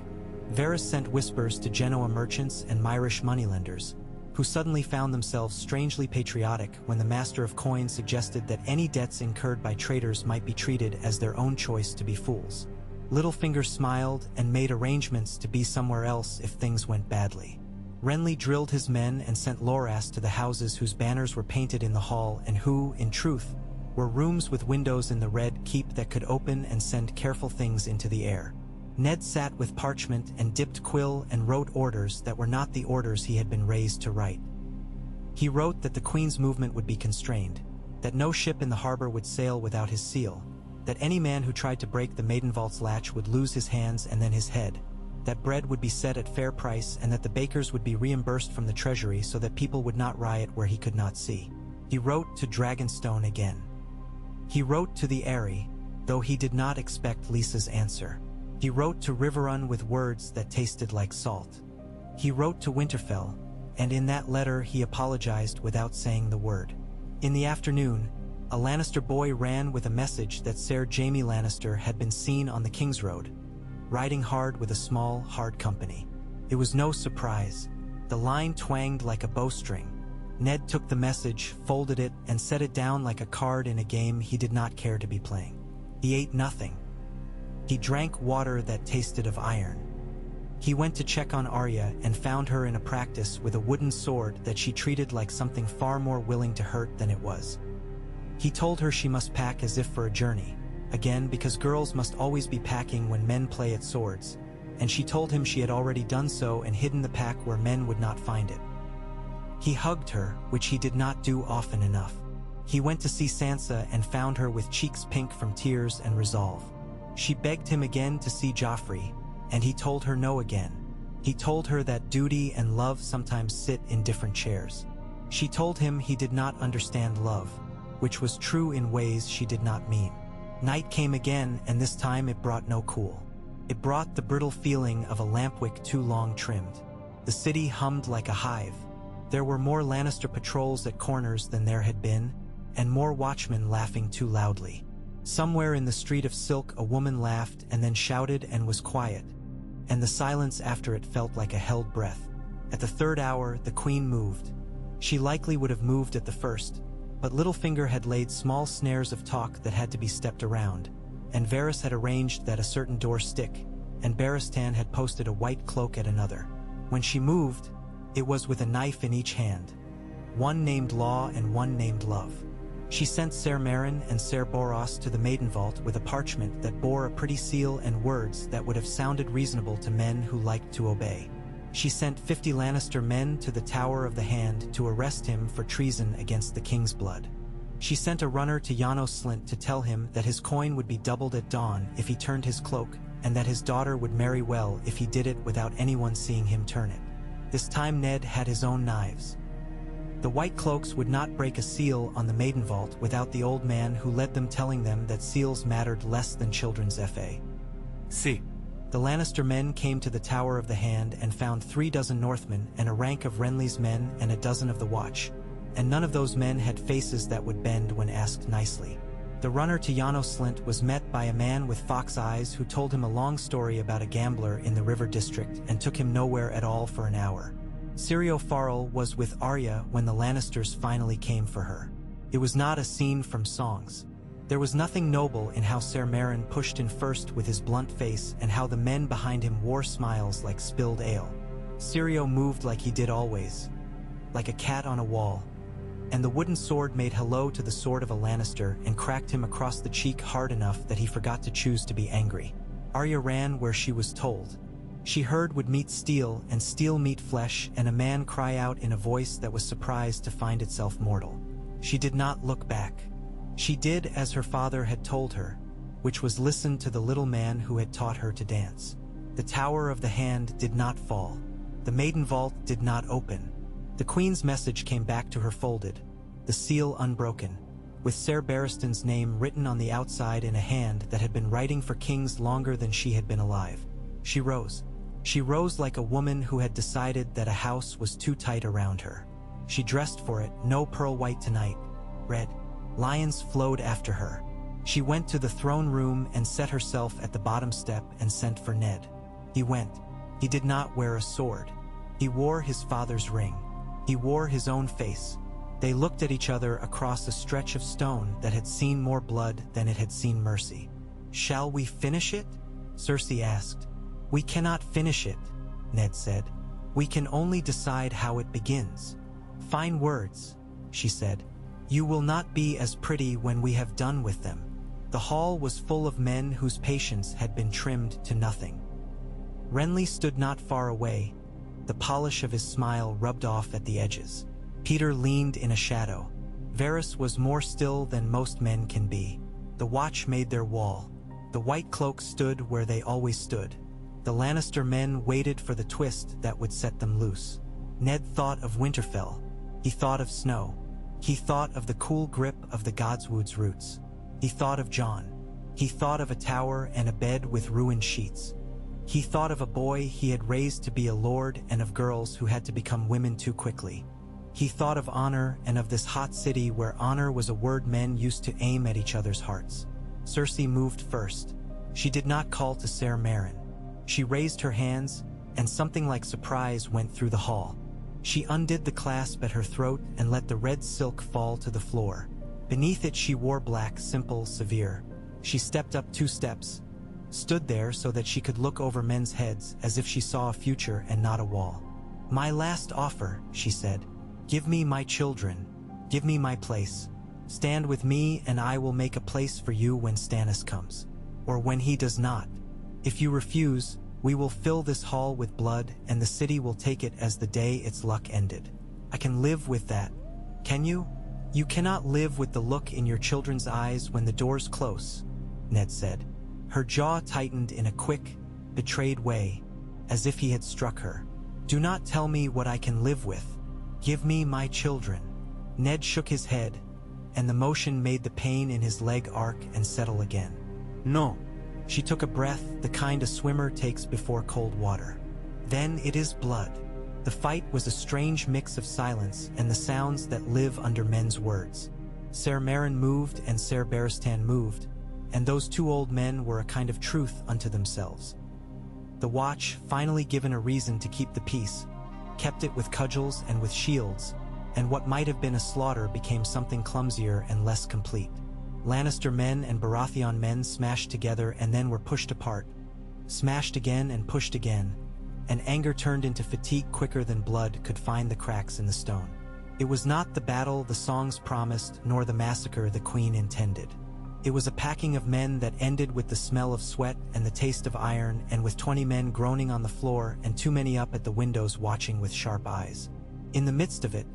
Varys sent whispers to Genoa merchants and Myrish moneylenders, who suddenly found themselves strangely patriotic when the Master of Coin suggested that any debts incurred by traitors might be treated as their own choice to be fools. Littlefinger smiled and made arrangements to be somewhere else if things went badly. Renly drilled his men and sent Loras to the houses whose banners were painted in the hall and who, in truth, were rooms with windows in the red keep that could open and send careful things into the air. Ned sat with parchment and dipped quill and wrote orders that were not the orders he had been raised to write. He wrote that the Queen's movement would be constrained, that no ship in the harbor would sail without his seal, that any man who tried to break the maiden vault's latch would lose his hands and then his head, that bread would be set at fair price and that the bakers would be reimbursed from the treasury so that people would not riot where he could not see. He wrote to Dragonstone again. He wrote to the Eyrie, though he did not expect Lysa's answer. He wrote to Riverrun with words that tasted like salt. He wrote to Winterfell, and in that letter he apologized without saying the word. In the afternoon, a Lannister boy ran with a message that Ser Jaime Lannister had been seen on the King's Road, riding hard with a small, hard company. It was no surprise. The line twanged like a bowstring. Ned took the message, folded it, and set it down like a card in a game he did not care to be playing. He ate nothing. He drank water that tasted of iron. He went to check on Arya and found her in a practice with a wooden sword that she treated like something far more willing to hurt than it was. He told her she must pack as if for a journey, again because girls must always be packing when men play at swords, and she told him she had already done so and hidden the pack where men would not find it. He hugged her, which he did not do often enough. He went to see Sansa and found her with cheeks pink from tears and resolve. She begged him again to see Joffrey, and he told her no again. He told her that duty and love sometimes sit in different chairs. She told him he did not understand love, which was true in ways she did not mean. Night came again, and this time it brought no cool. It brought the brittle feeling of a lampwick too long trimmed. The city hummed like a hive. There were more Lannister patrols at corners than there had been, and more watchmen laughing too loudly. Somewhere in the street of Silk a woman laughed and then shouted and was quiet, and the silence after it felt like a held breath. At the third hour, the queen moved. She likely would have moved at the first, but Littlefinger had laid small snares of talk that had to be stepped around, and Varys had arranged that a certain door stick, and Barristan had posted a white cloak at another. When she moved, it was with a knife in each hand, one named Law and one named Love. She sent Ser Meryn and Ser Boros to the Maiden Vault with a parchment that bore a pretty seal and words that would have sounded reasonable to men who liked to obey. She sent 50 Lannister men to the Tower of the Hand to arrest him for treason against the king's blood. She sent a runner to Janos Slynt to tell him that his coin would be doubled at dawn if he turned his cloak, and that his daughter would marry well if he did it without anyone seeing him turn it. This time Ned had his own knives. The White Cloaks would not break a seal on the Maiden Vault without the old man who led them telling them that seals mattered less than children's fa. Sì. The Lannister men came to the Tower of the Hand and found 36 Northmen and a rank of Renly's men and a dozen of the Watch, and none of those men had faces that would bend when asked nicely. The runner to Janos Slynt was met by a man with fox eyes who told him a long story about a gambler in the River District and took him nowhere at all for an hour. Syrio Farrell was with Arya when the Lannisters finally came for her. It was not a scene from songs. There was nothing noble in how Ser Meryn pushed in first with his blunt face and how the men behind him wore smiles like spilled ale. Syrio moved like he did always, like a cat on a wall, and the wooden sword made hello to the sword of a Lannister and cracked him across the cheek hard enough that he forgot to choose to be angry. Arya ran where she was told. She heard would meet steel and steel meet flesh, and a man cry out in a voice that was surprised to find itself mortal. She did not look back. She did as her father had told her, which was listen to the little man who had taught her to dance. The Tower of the Hand did not fall. The Maiden Vault did not open. The Queen's message came back to her folded, the seal unbroken, with Ser Barristan's name written on the outside in a hand that had been writing for kings longer than she had been alive. She rose. She rose like a woman who had decided that a house was too tight around her. She dressed for it, no pearl white tonight, red. Lions flowed after her. She went to the throne room and set herself at the bottom step and sent for Ned. He went. He did not wear a sword. He wore his father's ring. He wore his own face. They looked at each other across a stretch of stone that had seen more blood than it had seen mercy. "Shall we finish it?" Cersei asked. "We cannot finish it," Ned said. "We can only decide how it begins." "Fine words," she said. "You will not be as pretty when we have done with them." The hall was full of men whose patience had been trimmed to nothing. Renly stood not far away. The polish of his smile rubbed off at the edges. Peter leaned in a shadow. Varys was more still than most men can be. The Watch made their wall. The White Cloaks stood where they always stood. The Lannister men waited for the twist that would set them loose. Ned thought of Winterfell. He thought of snow. He thought of the cool grip of the Godswood's roots. He thought of Jon. He thought of a tower and a bed with ruined sheets. He thought of a boy he had raised to be a lord and of girls who had to become women too quickly. He thought of honor and of this hot city where honor was a word men used to aim at each other's hearts. Cersei moved first. She did not call to Ser Meryn. She raised her hands, and something like surprise went through the hall. She undid the clasp at her throat and let the red silk fall to the floor. Beneath it she wore black, simple, severe. She stepped up 2 steps, stood there so that she could look over men's heads as if she saw a future and not a wall. "My last offer," she said. "Give me my children. Give me my place. Stand with me and I will make a place for you when Stannis comes. Or when he does not. If you refuse, we will fill this hall with blood and the city will take it as the day its luck ended. I can live with that. Can you? You cannot live with the look in your children's eyes when the door's close," Ned said. Her jaw tightened in a quick, betrayed way. as if he had struck her. "Do not tell me what I can live with. Give me my children." Ned shook his head, and the motion made the pain in his leg arc and settle again. No. She took a breath, the kind a swimmer takes before cold water. "Then it is blood." The fight was a strange mix of silence and the sounds that live under men's words. Ser Marin moved and Ser Barristan moved, and those two old men were a kind of truth unto themselves. The watch, finally given a reason to keep the peace, kept it with cudgels and with shields, and what might have been a slaughter became something clumsier and less complete. Lannister men and Baratheon men smashed together and then were pushed apart, smashed again and pushed again, and anger turned into fatigue quicker than blood could find the cracks in the stone. It was not the battle the songs promised, nor the massacre the queen intended. It was a packing of men that ended with the smell of sweat and the taste of iron, and with 20 men groaning on the floor and too many up at the windows watching with sharp eyes. In the midst of it,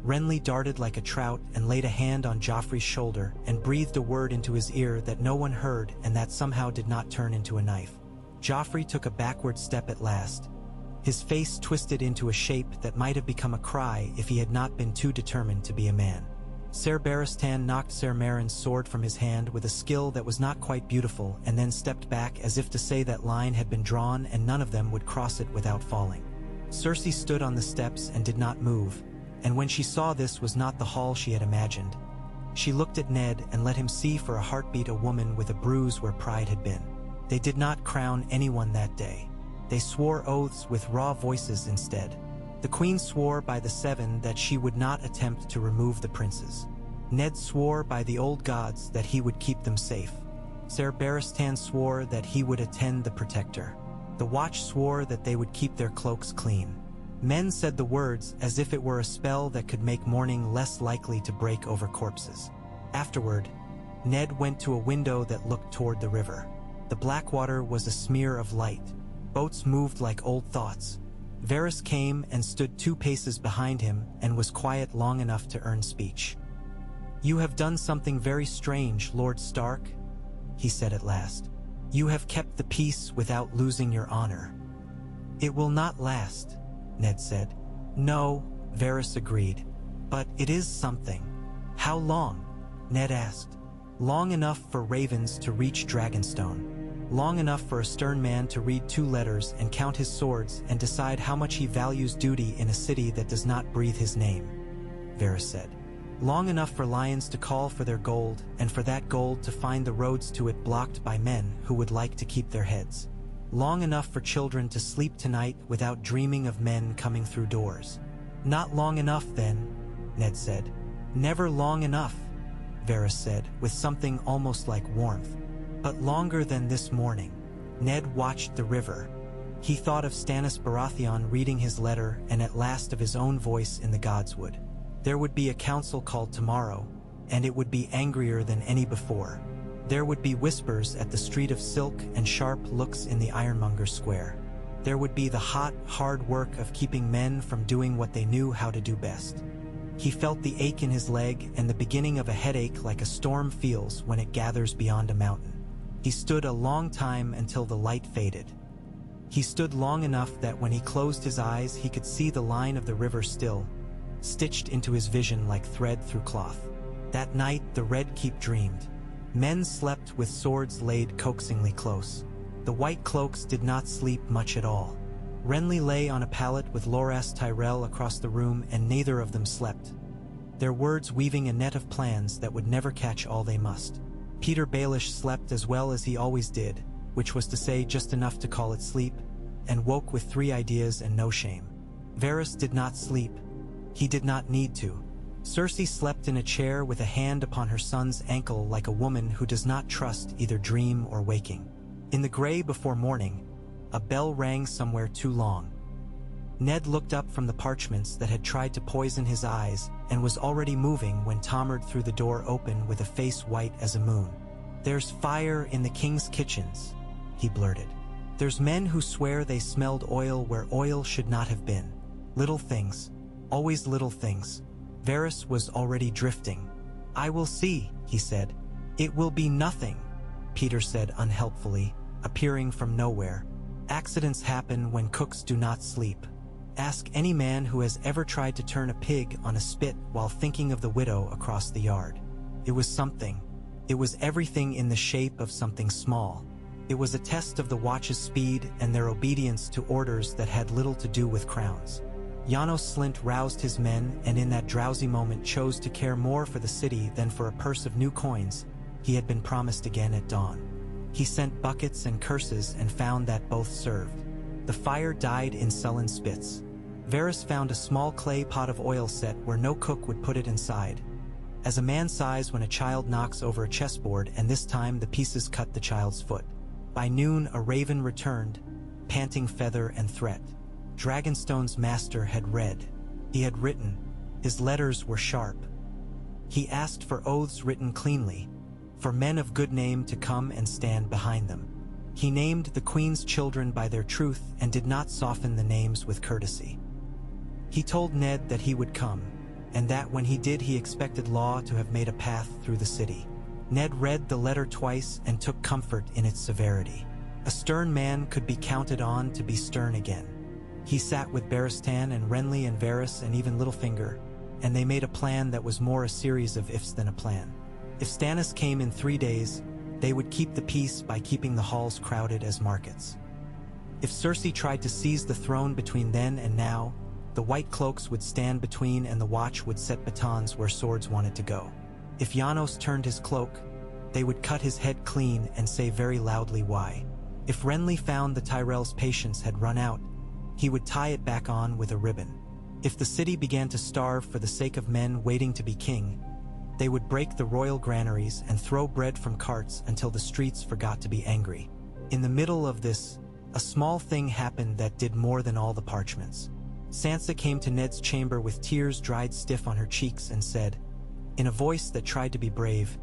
Renly darted like a trout and laid a hand on Joffrey's shoulder and breathed a word into his ear that no one heard and that somehow did not turn into a knife. Joffrey took a backward step at last. His face twisted into a shape that might have become a cry if he had not been too determined to be a man. Ser Barristan knocked Ser Marin's sword from his hand with a skill that was not quite beautiful and then stepped back as if to say that line had been drawn and none of them would cross it without falling. Cersei stood on the steps and did not move, and when she saw this was not the hall she had imagined. She looked at Ned and let him see for a heartbeat a woman with a bruise where pride had been. They did not crown anyone that day. They swore oaths with raw voices instead. The queen swore by the seven that she would not attempt to remove the princes. Ned swore by the old gods that he would keep them safe. Ser Barristan swore that he would attend the protector. The watch swore that they would keep their cloaks clean. Men said the words as if it were a spell that could make mourning less likely to break over corpses. Afterward, Ned went to a window that looked toward the river. The Blackwater was a smear of light. Boats moved like old thoughts. Varys came and stood 2 paces behind him and was quiet long enough to earn speech. "You have done something very strange, Lord Stark," he said at last. "You have kept the peace without losing your honor." "It will not last," Ned said. "No," Varys agreed. "But it is something." "How long?" Ned asked. "Long enough for ravens to reach Dragonstone. Long enough for a stern man to read 2 letters and count his swords and decide how much he values duty in a city that does not breathe his name," Varys said. "Long enough for lions to call for their gold, and for that gold to find the roads to it blocked by men who would like to keep their heads. Long enough for children to sleep tonight without dreaming of men coming through doors." "Not long enough, then," Ned said. "Never long enough," Varys said, with something almost like warmth. "But longer than this morning." Ned watched the river. He thought of Stannis Baratheon reading his letter and at last of his own voice in the Godswood. There would be a council called tomorrow, and it would be angrier than any before. There would be whispers at the Street of Silk and sharp looks in the Ironmonger Square. There would be the hot, hard work of keeping men from doing what they knew how to do best. He felt the ache in his leg and the beginning of a headache like a storm feels when it gathers beyond a mountain. He stood a long time until the light faded. He stood long enough that when he closed his eyes he could see the line of the river still, stitched into his vision like thread through cloth. That night the Red Keep dreamed. Men slept with swords laid coaxingly close. The White Cloaks did not sleep much at all. Renly lay on a pallet with Loras Tyrell across the room, and neither of them slept, their words weaving a net of plans that would never catch all they must. Peter Baelish slept as well as he always did, which was to say just enough to call it sleep, and woke with 3 ideas and no shame. Varys did not sleep. He did not need to. Cersei slept in a chair with a hand upon her son's ankle like a woman who does not trust either dream or waking. In the gray before morning, a bell rang somewhere too long. Ned looked up from the parchments that had tried to poison his eyes and was already moving when Tomard threw the door open with a face white as a moon. "There's fire in the king's kitchens," he blurted. "There's men who swear they smelled oil where oil should not have been. Little things. Always little things." Varys was already drifting. "I will see," he said. "It will be nothing," Peter said unhelpfully, appearing from nowhere. Accidents happen when cooks do not sleep. Ask any man who has ever tried to turn a pig on a spit while thinking of the widow across the yard. It was something. It was everything in the shape of something small. It was a test of the watch's speed and their obedience to orders that had little to do with crowns. Janos Slint roused his men and in that drowsy moment chose to care more for the city than for a purse of new coins he had been promised again at dawn. He sent buckets and curses and found that both served. The fire died in sullen spits. Varys found a small clay pot of oil set where no cook would put it inside. As a man sighs when a child knocks over a chessboard, and this time the pieces cut the child's foot. By noon a raven returned, panting feather and threat. Dragonstone's master had read. He had written. His letters were sharp. He asked for oaths written cleanly, for men of good name to come and stand behind them. He named the queen's children by their truth and did not soften the names with courtesy. He told Ned that he would come, and that when he did he expected law to have made a path through the city. Ned read the letter twice and took comfort in its severity. A stern man could be counted on to be stern again. He sat with Barristan and Renly and Varys and even Littlefinger, and they made a plan that was more a series of ifs than a plan. If Stannis came in 3 days, they would keep the peace by keeping the halls crowded as markets. If Cersei tried to seize the throne between then and now, the White Cloaks would stand between and the Watch would set batons where swords wanted to go. If Janos turned his cloak, they would cut his head clean and say very loudly why. If Renly found the Tyrell's patience had run out, he would tie it back on with a ribbon. If the city began to starve for the sake of men waiting to be king, they would break the royal granaries and throw bread from carts until the streets forgot to be angry. In the middle of this, a small thing happened that did more than all the parchments. Sansa came to Ned's chamber with tears dried stiff on her cheeks and said, in a voice that tried to be brave,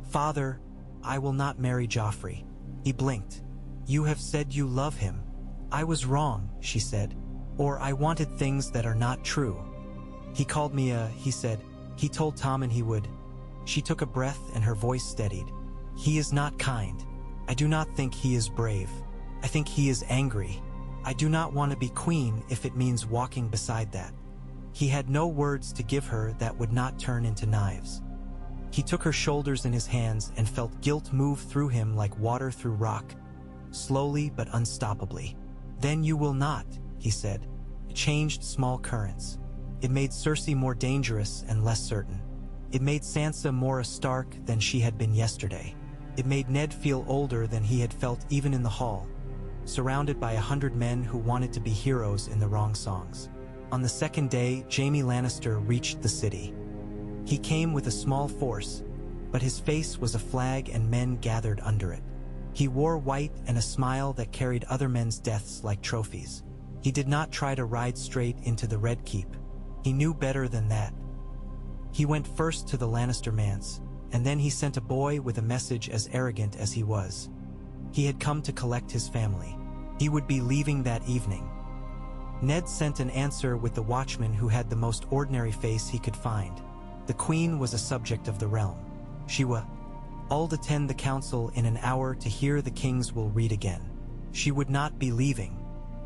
"Father, I will not marry Joffrey." He blinked. "You have said you love him." "I was wrong," she said. "Or I wanted things that are not true." "He called me he said. He told Tommen he would." She took a breath and her voice steadied. "He is not kind. I do not think he is brave. I think he is angry. I do not want to be queen if it means walking beside that." He had no words to give her that would not turn into knives. He took her shoulders in his hands and felt guilt move through him like water through rock, slowly but unstoppably. "Then you will not," he said. It changed small currents. It made Cersei more dangerous and less certain. It made Sansa more a Stark than she had been yesterday. It made Ned feel older than he had felt even in the hall, surrounded by 100 men who wanted to be heroes in the wrong songs. On the second day, Jaime Lannister reached the city. He came with a small force, but his face was a flag and men gathered under it. He wore white and a smile that carried other men's deaths like trophies. He did not try to ride straight into the Red Keep. He knew better than that. He went first to the Lannister manse, and then he sent a boy with a message as arrogant as he was. He had come to collect his family. He would be leaving that evening. Ned sent an answer with the watchman who had the most ordinary face he could find. The queen was a subject of the realm. She I'll attend the council in an hour to hear the kings will read again. She would not be leaving.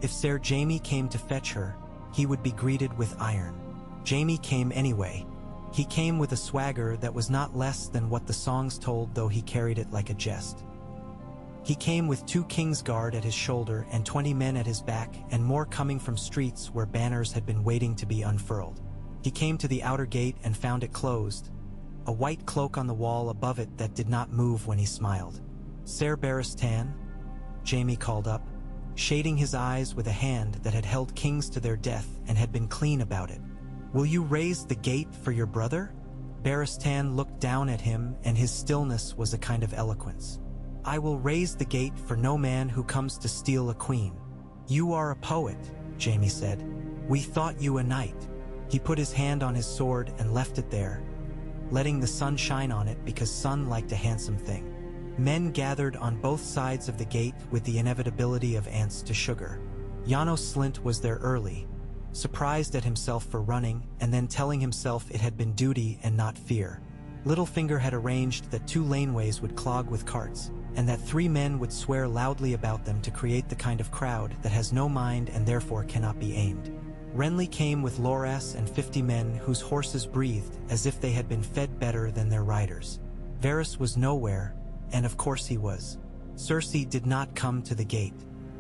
If Ser Jaime came to fetch her, he would be greeted with iron. Jaime came anyway. He came with a swagger that was not less than what the songs told, though he carried it like a jest. He came with 2 Kingsguard at his shoulder and 20 men at his back, and more coming from streets where banners had been waiting to be unfurled. He came to the outer gate and found it closed, a white cloak on the wall above it that did not move when he smiled. "Ser Barristan?" Jaime called up, shading his eyes with a hand that had held kings to their death and had been clean about it. "Will you raise the gate for your brother?" Barristan looked down at him, and his stillness was a kind of eloquence. "I will raise the gate for no man who comes to steal a queen." "You are a poet," Jaime said. "We thought you a knight." He put his hand on his sword and left it there, letting the sun shine on it because sun liked a handsome thing. Men gathered on both sides of the gate with the inevitability of ants to sugar. Janos Slint was there early, surprised at himself for running and then telling himself it had been duty and not fear. Littlefinger had arranged that 2 laneways would clog with carts, and that 3 men would swear loudly about them to create the kind of crowd that has no mind and therefore cannot be aimed. Renly came with Loras and 50 men whose horses breathed as if they had been fed better than their riders. Varys was nowhere, and of course he was. Cersei did not come to the gate.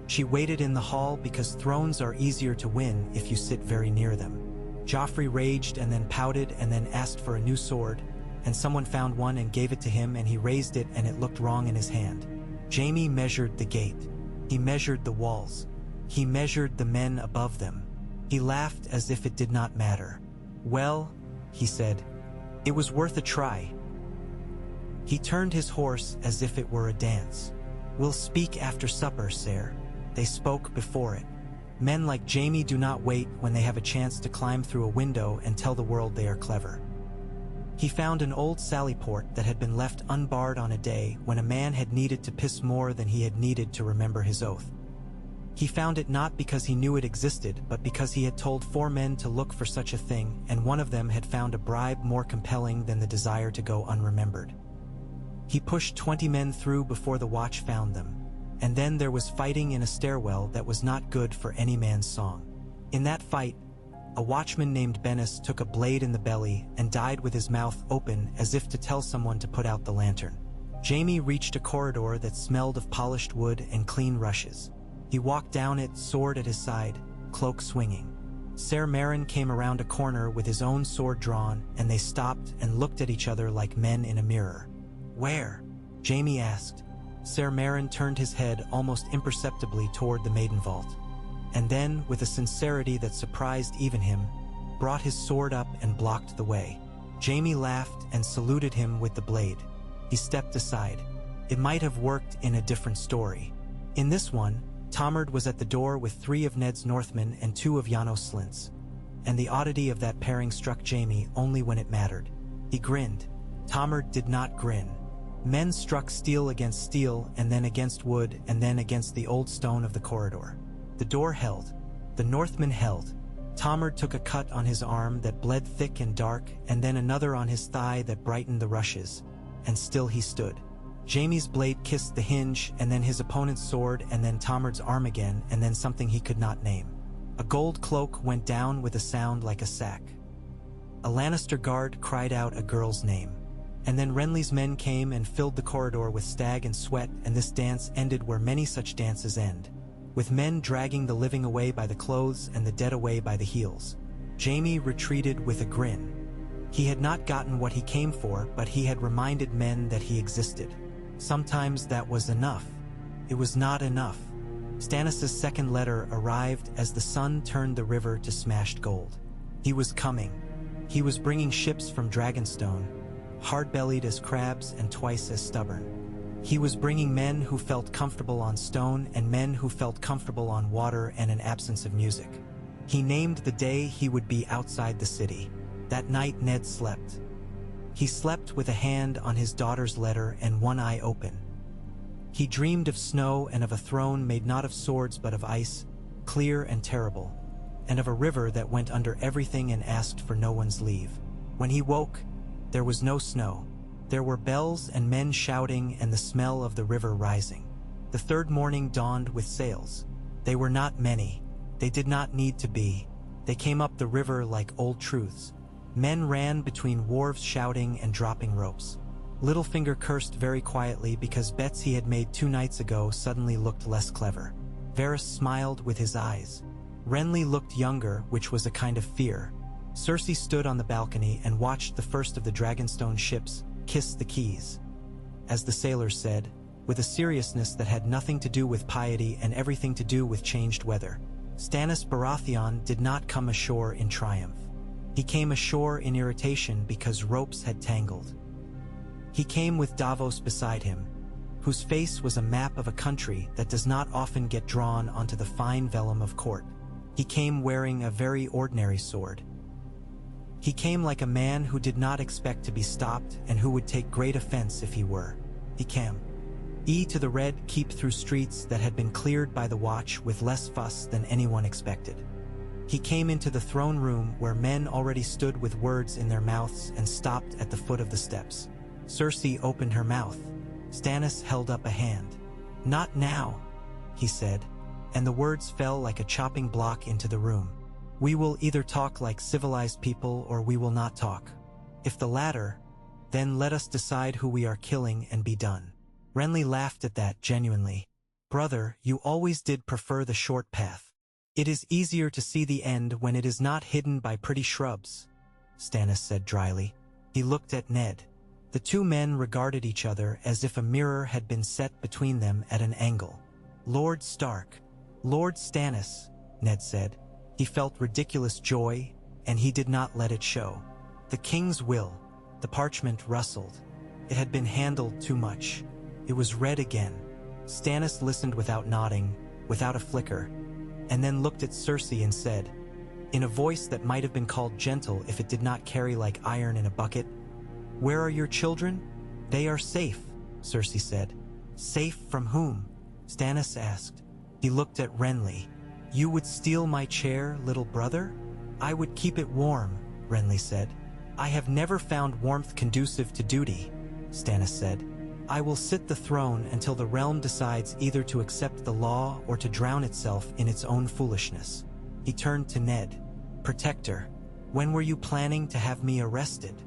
She waited in the hall because thrones are easier to win if you sit very near them. Joffrey raged and then pouted and then asked for a new sword, and someone found one and gave it to him, and he raised it and it looked wrong in his hand. Jaime measured the gate. He measured the walls. He measured the men above them. He laughed as if it did not matter. "Well," he said, "it was worth a try." He turned his horse as if it were a dance. "We'll speak after supper, sir." They spoke before it. Men like Jaime do not wait when they have a chance to climb through a window and tell the world they are clever. He found an old sallyport that had been left unbarred on a day when a man had needed to piss more than he had needed to remember his oath. He found it not because he knew it existed, but because he had told 4 men to look for such a thing, and one of them had found a bribe more compelling than the desire to go unremembered. He pushed 20 men through before the watch found them, and then there was fighting in a stairwell that was not good for any man's song. In that fight, a watchman named Bennis took a blade in the belly and died with his mouth open as if to tell someone to put out the lantern. Jaime reached a corridor that smelled of polished wood and clean rushes. He walked down it, sword at his side, cloak swinging. Ser Meryn came around a corner with his own sword drawn, and they stopped and looked at each other like men in a mirror. "Where?" Jaime asked. Ser Meryn turned his head almost imperceptibly toward the maiden vault, and then, with a sincerity that surprised even him, brought his sword up and blocked the way. Jaime laughed and saluted him with the blade. He stepped aside. It might have worked in a different story. In this one, Tomard was at the door with 3 of Ned's Northmen and 2 of Janos Slint's, and the oddity of that pairing struck Jaime only when it mattered. He grinned. Tomard did not grin. Men struck steel against steel, and then against wood, and then against the old stone of the corridor. The door held. The Northman held. Tomard took a cut on his arm that bled thick and dark, and then another on his thigh that brightened the rushes, and still he stood. Jaime's blade kissed the hinge, and then his opponent's sword, and then Tomard's arm again, and then something he could not name. A gold cloak went down with a sound like a sack. A Lannister guard cried out a girl's name. And then Renly's men came and filled the corridor with stag and sweat, and this dance ended where many such dances end, with men dragging the living away by the clothes and the dead away by the heels. Jaime retreated with a grin. He had not gotten what he came for, but he had reminded men that he existed. Sometimes that was enough. It was not enough. Stannis' second letter arrived as the sun turned the river to smashed gold. He was coming. He was bringing ships from Dragonstone, hard-bellied as crabs and twice as stubborn. He was bringing men who felt comfortable on stone and men who felt comfortable on water and an absence of music. He named the day he would be outside the city. That night Ned slept. He slept with a hand on his daughter's letter and one eye open. He dreamed of snow and of a throne made not of swords but of ice, clear and terrible, and of a river that went under everything and asked for no one's leave. When he woke, there was no snow. There were bells and men shouting and the smell of the river rising. The third morning dawned with sails. They were not many. They did not need to be. They came up the river like old truths. Men ran between wharves shouting and dropping ropes. Littlefinger cursed very quietly because bets he had made 2 nights ago suddenly looked less clever. Varys smiled with his eyes. Renly looked younger, which was a kind of fear. Cersei stood on the balcony and watched the first of the Dragonstone ships kiss the keys. As the sailors said, with a seriousness that had nothing to do with piety and everything to do with changed weather, Stannis Baratheon did not come ashore in triumph. He came ashore in irritation because ropes had tangled. He came with Davos beside him, whose face was a map of a country that does not often get drawn onto the fine vellum of court. He came wearing a very ordinary sword. He came like a man who did not expect to be stopped and who would take great offense if he were. He came. To the red keep through streets that had been cleared by the watch with less fuss than anyone expected. He came into the throne room where men already stood with words in their mouths and stopped at the foot of the steps. Cersei opened her mouth. Stannis held up a hand. "Not now," he said, and the words fell like a chopping block into the room. "We will either talk like civilized people or we will not talk. If the latter, then let us decide who we are killing and be done." Renly laughed at that genuinely. "Brother, you always did prefer the short path. It is easier to see the end when it is not hidden by pretty shrubs," Stannis said dryly. He looked at Ned. The two men regarded each other as if a mirror had been set between them at an angle. "Lord Stark, Lord Stannis," Ned said. He felt ridiculous joy, and he did not let it show. "The king's will." The parchment rustled. It had been handled too much. It was read again. Stannis listened without nodding, without a flicker, and then looked at Cersei and said, in a voice that might have been called gentle if it did not carry like iron in a bucket, "Where are your children?" "They are safe," Cersei said. "Safe from whom?" Stannis asked. He looked at Renly. "You would steal my chair, little brother?" "I would keep it warm," Renly said. "I have never found warmth conducive to duty," Stannis said. "I will sit the throne until the realm decides either to accept the law or to drown itself in its own foolishness." He turned to Ned. "Protector, when were you planning to have me arrested?"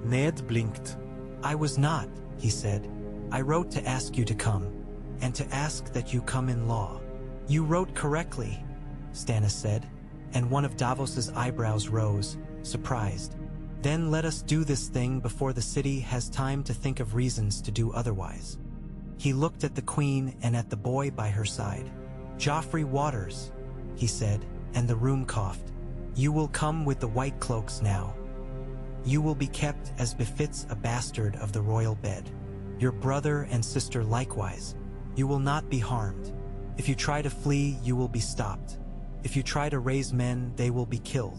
Ned blinked. "I was not," he said. "I wrote to ask you to come, and to ask that you come in law." "You wrote correctly," Stannis said, and one of Davos's eyebrows rose, surprised. "Then let us do this thing before the city has time to think of reasons to do otherwise." He looked at the queen and at the boy by her side. "Joffrey Waters," he said, and the room coughed. "You will come with the white cloaks now. You will be kept as befits a bastard of the royal bed. Your brother and sister likewise. You will not be harmed. If you try to flee, you will be stopped. If you try to raise men, they will be killed.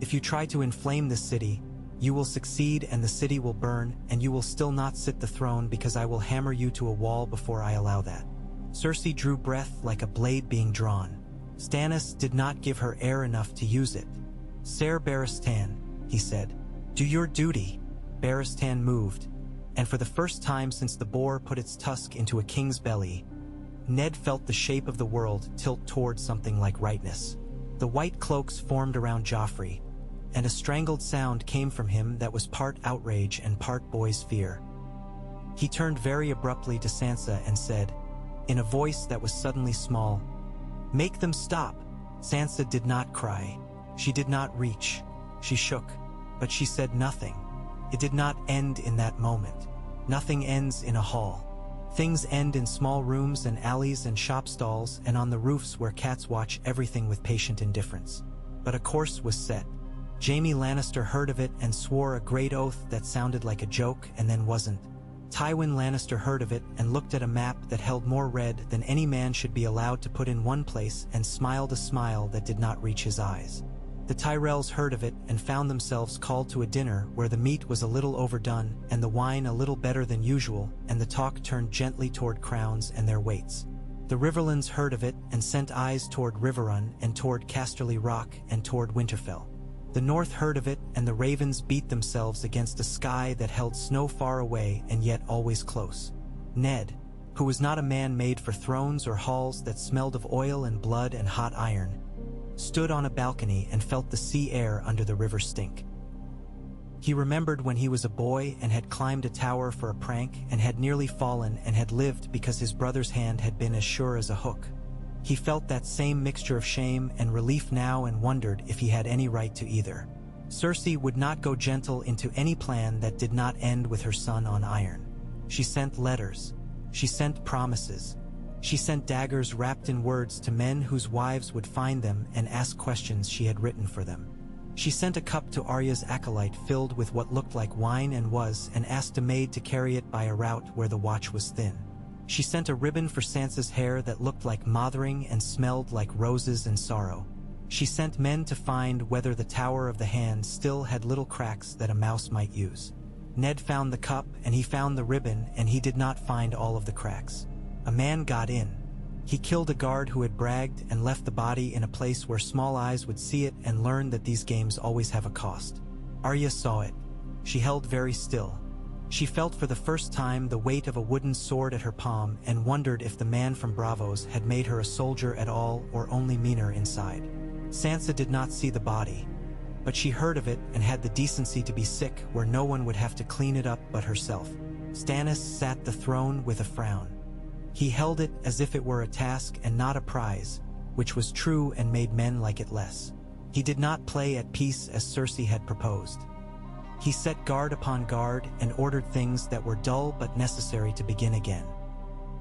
If you try to inflame the city, you will succeed and the city will burn, and you will still not sit the throne because I will hammer you to a wall before I allow that." Cersei drew breath like a blade being drawn. Stannis did not give her air enough to use it. "Ser Barristan," he said, "do your duty." Barristan moved, and for the first time since the boar put its tusk into a king's belly, Ned felt the shape of the world tilt toward something like rightness. The white cloaks formed around Joffrey, and a strangled sound came from him that was part outrage and part boy's fear. He turned very abruptly to Sansa and said, in a voice that was suddenly small, "Make them stop." Sansa did not cry. She did not reach. She shook, but she said nothing. It did not end in that moment. Nothing ends in a hall. Things end in small rooms and alleys and shop stalls and on the roofs where cats watch everything with patient indifference. But a course was set. Jaime Lannister heard of it and swore a great oath that sounded like a joke and then wasn't. Tywin Lannister heard of it and looked at a map that held more red than any man should be allowed to put in one place and smiled a smile that did not reach his eyes. The Tyrells heard of it and found themselves called to a dinner where the meat was a little overdone and the wine a little better than usual, and the talk turned gently toward crowns and their weights. The Riverlands heard of it and sent eyes toward Riverrun and toward Casterly Rock and toward Winterfell. The North heard of it, and the ravens beat themselves against a sky that held snow far away and yet always close. Ned, who was not a man made for thrones or halls that smelled of oil and blood and hot iron, stood on a balcony and felt the sea air under the river stink. He remembered when he was a boy and had climbed a tower for a prank and had nearly fallen and had lived because his brother's hand had been as sure as a hook. He felt that same mixture of shame and relief now and wondered if he had any right to either. Cersei would not go gentle into any plan that did not end with her son on iron. She sent letters. She sent promises. She sent daggers wrapped in words to men whose wives would find them and ask questions she had written for them. She sent a cup to Arya's acolyte filled with what looked like wine and asked a maid to carry it by a route where the watch was thin. She sent a ribbon for Sansa's hair that looked like mothering and smelled like roses and sorrow. She sent men to find whether the Tower of the Hand still had little cracks that a mouse might use. Ned found the cup and he found the ribbon, and he did not find all of the cracks. A man got in. He killed a guard who had bragged and left the body in a place where small eyes would see it and learn that these games always have a cost. Arya saw it. She held very still. She felt for the first time the weight of a wooden sword at her palm and wondered if the man from Bravos had made her a soldier at all or only meaner inside. Sansa did not see the body, but she heard of it and had the decency to be sick where no one would have to clean it up but herself. Stannis sat the throne with a frown. He held it as if it were a task and not a prize, which was true and made men like it less. He did not play at peace as Cersei had proposed. He set guard upon guard and ordered things that were dull but necessary to begin again.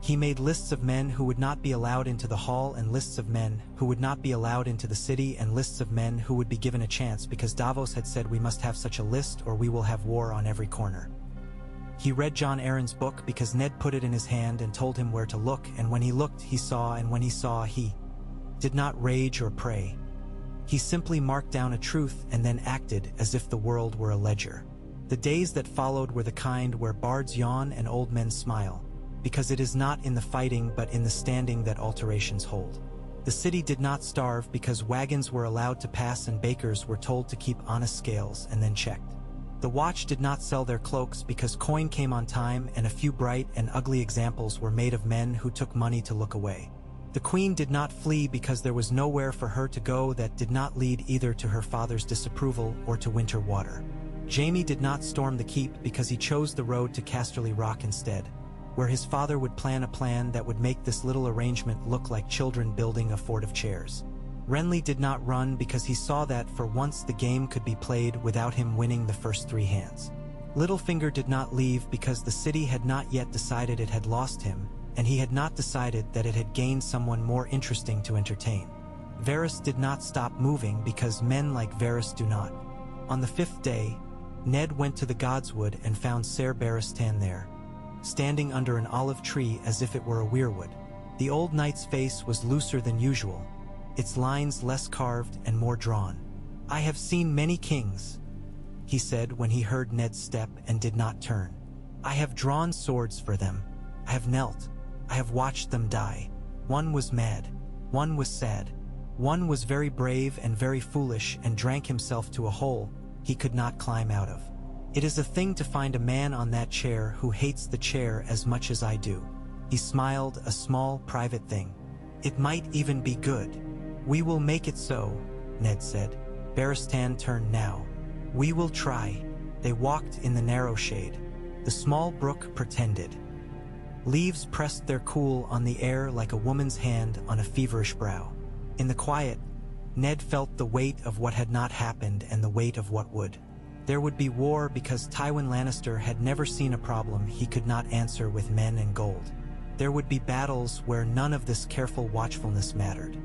He made lists of men who would not be allowed into the hall and lists of men who would not be allowed into the city and lists of men who would be given a chance because Davos had said we must have such a list or we will have war on every corner. He read Jon Arryn's book because Ned put it in his hand and told him where to look, and when he looked he saw, and when he saw he did not rage or pray. He simply marked down a truth and then acted as if the world were a ledger. The days that followed were the kind where bards yawn and old men smile, because it is not in the fighting but in the standing that alterations hold. The city did not starve because wagons were allowed to pass and bakers were told to keep honest scales and then checked. The Watch did not sell their cloaks because coin came on time and a few bright and ugly examples were made of men who took money to look away. The Queen did not flee because there was nowhere for her to go that did not lead either to her father's disapproval or to winter water. Jaime did not storm the keep because he chose the road to Casterly Rock instead, where his father would plan a plan that would make this little arrangement look like children building a fort of chairs. Renly did not run because he saw that for once the game could be played without him winning the first 3 hands. Littlefinger did not leave because the city had not yet decided it had lost him, and he had not decided that it had gained someone more interesting to entertain. Varys did not stop moving because men like Varys do not. On the 5th day, Ned went to the Godswood and found Ser Barristan there, standing under an olive tree as if it were a weirwood. The old knight's face was looser than usual, its lines less carved and more drawn. "I have seen many kings," he said when he heard Ned's step and did not turn. "I have drawn swords for them. I have knelt. I have watched them die. One was mad. One was sad. One was very brave and very foolish and drank himself to a hole he could not climb out of. It is a thing to find a man on that chair who hates the chair as much as I do." He smiled, a small, private thing. "It might even be good." "We will make it so," Ned said. Barristan turned now. "We will try." They walked in the narrow shade. The small brook pretended. Leaves pressed their cool on the air like a woman's hand on a feverish brow. In the quiet, Ned felt the weight of what had not happened and the weight of what would. There would be war because Tywin Lannister had never seen a problem he could not answer with men and gold. There would be battles where none of this careful watchfulness mattered.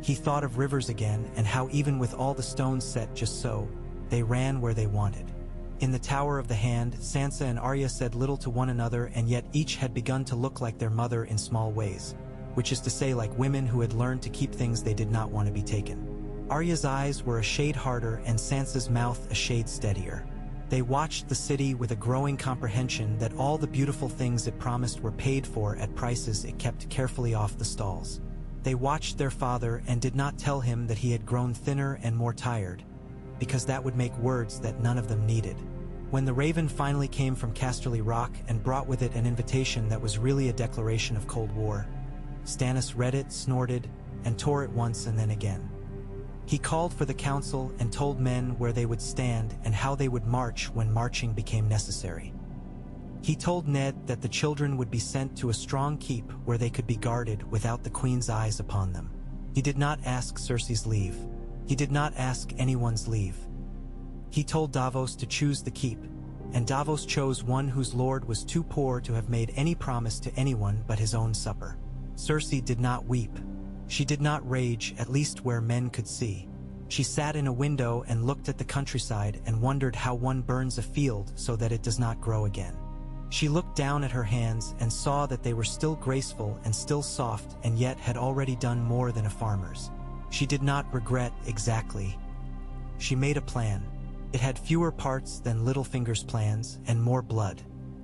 He thought of rivers again and how even with all the stones set just so, they ran where they wanted. In the Tower of the Hand, Sansa and Arya said little to one another, and yet each had begun to look like their mother in small ways, which is to say like women who had learned to keep things they did not want to be taken. Arya's eyes were a shade harder and Sansa's mouth a shade steadier. They watched the city with a growing comprehension that all the beautiful things it promised were paid for at prices it kept carefully off the stalls. They watched their father and did not tell him that he had grown thinner and more tired, because that would make words that none of them needed. When the Raven finally came from Casterly Rock and brought with it an invitation that was really a declaration of Cold War, Stannis read it, snorted, and tore it once and then again. He called for the council and told men where they would stand and how they would march when marching became necessary. He told Ned that the children would be sent to a strong keep where they could be guarded without the Queen's eyes upon them. He did not ask Cersei's leave. He did not ask anyone's leave. He told Davos to choose the keep, and Davos chose one whose lord was too poor to have made any promise to anyone but his own supper. Cersei did not weep. She did not rage, at least where men could see. She sat in a window and looked at the countryside and wondered how one burns a field so that it does not grow again. She looked down at her hands and saw that they were still graceful and still soft and yet had already done more than a farmer's. She did not regret exactly. She made a plan. It had fewer parts than Littlefinger's plans and more blood.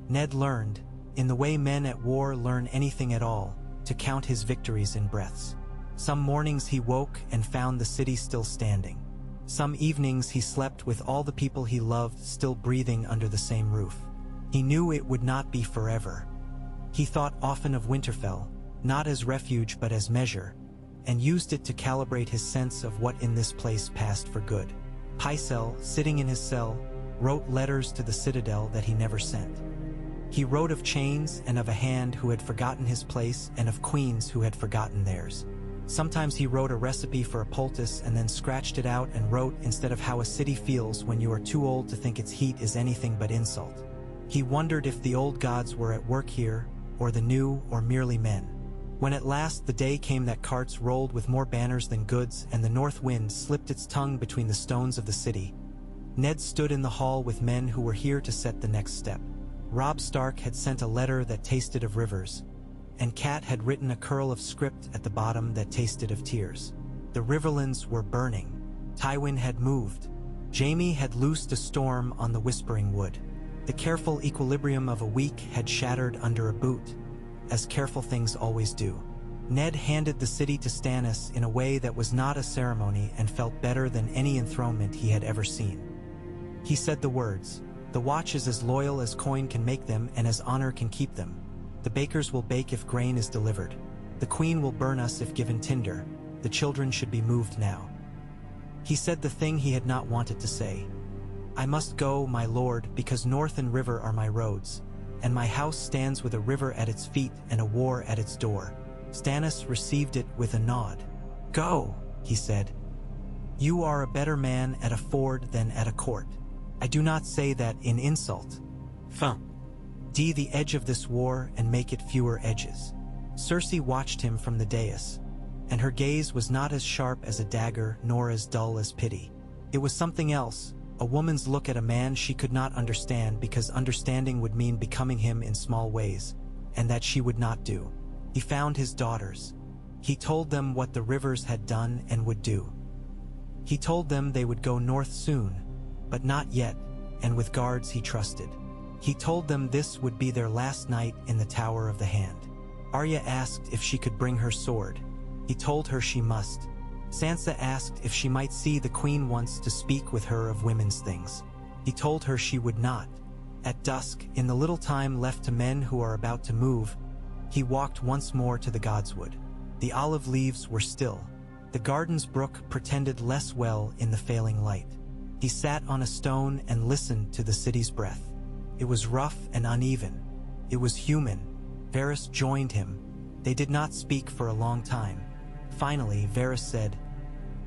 Ned learned, in the way men at war learn anything at all, to count his victories in breaths. Some mornings he woke and found the city still standing. Some evenings he slept with all the people he loved still breathing under the same roof. He knew it would not be forever. He thought often of Winterfell, not as refuge but as measure, and used it to calibrate his sense of what in this place passed for good. Pycelle, sitting in his cell, wrote letters to the citadel that he never sent. He wrote of chains and of a hand who had forgotten his place and of queens who had forgotten theirs. Sometimes he wrote a recipe for a poultice and then scratched it out and wrote instead of how a city feels when you are too old to think its heat is anything but insult. He wondered if the old gods were at work here, or the new, or merely men. When at last the day came that carts rolled with more banners than goods and the north wind slipped its tongue between the stones of the city, Ned stood in the hall with men who were here to set the next step. Robb Stark had sent a letter that tasted of rivers, and Cat had written a curl of script at the bottom that tasted of tears. The Riverlands were burning. Tywin had moved. Jaime had loosed a storm on the Whispering Wood. The careful equilibrium of a week had shattered under a boot, as careful things always do. Ned handed the city to Stannis in a way that was not a ceremony and felt better than any enthronement he had ever seen. He said the words, "The watch is as loyal as coin can make them and as honor can keep them. The bakers will bake if grain is delivered. The queen will burn us if given tinder. The children should be moved now." He said the thing he had not wanted to say. "I must go, my lord, because north and river are my roads, and my house stands with a river at its feet and a war at its door." Stannis received it with a nod. "Go," he said. "You are a better man at a ford than at a court. I do not say that in insult. Fin. The edge of this war and make it fewer edges." Cersei watched him from the dais, and her gaze was not as sharp as a dagger nor as dull as pity. It was something else, a woman's look at a man she could not understand because understanding would mean becoming him in small ways, and that she would not do. He found his daughters. He told them what the rivers had done and would do. He told them they would go north soon, but not yet, and with guards he trusted. He told them this would be their last night in the Tower of the Hand. Arya asked if she could bring her sword. He told her she must. Sansa asked if she might see the queen once to speak with her of women's things. He told her she would not. At dusk, in the little time left to men who are about to move, he walked once more to the Godswood. The olive leaves were still. The garden's brook pretended less well in the failing light. He sat on a stone and listened to the city's breath. It was rough and uneven. It was human. Varys joined him. They did not speak for a long time. Finally, Varys said,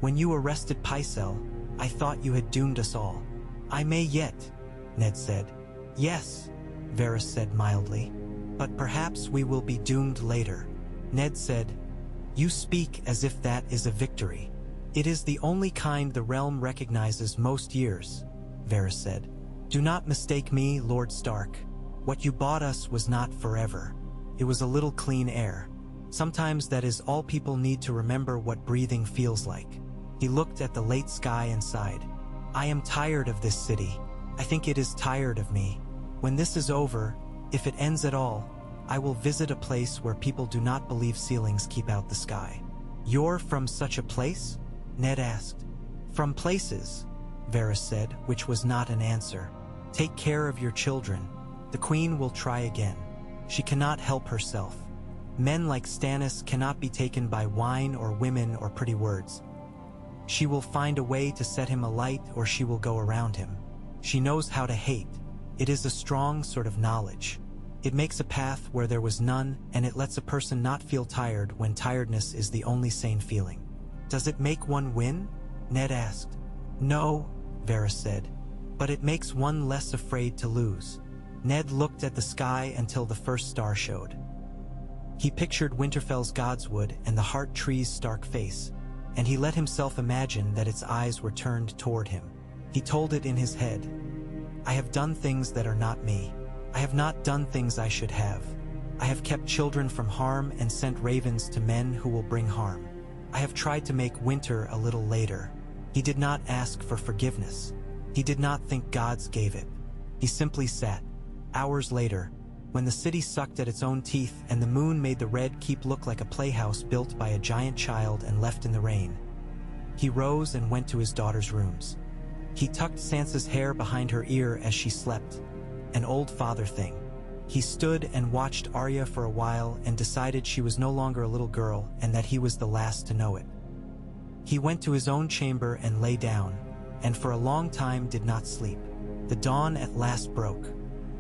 "When you arrested Pycelle, I thought you had doomed us all." "I may yet," Ned said. "Yes," Varys said mildly. "But perhaps we will be doomed later." Ned said, "You speak as if that is a victory." "It is the only kind the realm recognizes most years," Varys said. "Do not mistake me, Lord Stark. What you bought us was not forever. It was a little clean air. Sometimes that is all people need to remember what breathing feels like." He looked at the late sky and sighed. "I am tired of this city. I think it is tired of me. When this is over, if it ends at all, I will visit a place where people do not believe ceilings keep out the sky." "You're from such a place?" Ned asked. "From places," Varys said, which was not an answer. "Take care of your children. The queen will try again. She cannot help herself. Men like Stannis cannot be taken by wine or women or pretty words. She will find a way to set him alight or she will go around him. She knows how to hate. It is a strong sort of knowledge. It makes a path where there was none, and it lets a person not feel tired when tiredness is the only sane feeling." "Does it make one win?" Ned asked. "No," Varys said, "but it makes one less afraid to lose." Ned looked at the sky until the first star showed. He pictured Winterfell's Godswood and the Heart Tree's stark face, and he let himself imagine that its eyes were turned toward him. He told it in his head, "I have done things that are not me. I have not done things I should have. I have kept children from harm and sent ravens to men who will bring harm. I have tried to make winter a little later." He did not ask for forgiveness. He did not think gods gave it. He simply sat. Hours later, when the city sucked at its own teeth and the moon made the red keep look like a playhouse built by a giant child and left in the rain. He rose and went to his daughter's rooms. He tucked Sansa's hair behind her ear as she slept, an old father thing. He stood and watched Arya for a while and decided she was no longer a little girl and that he was the last to know it. He went to his own chamber and lay down, and for a long time did not sleep. The dawn at last broke.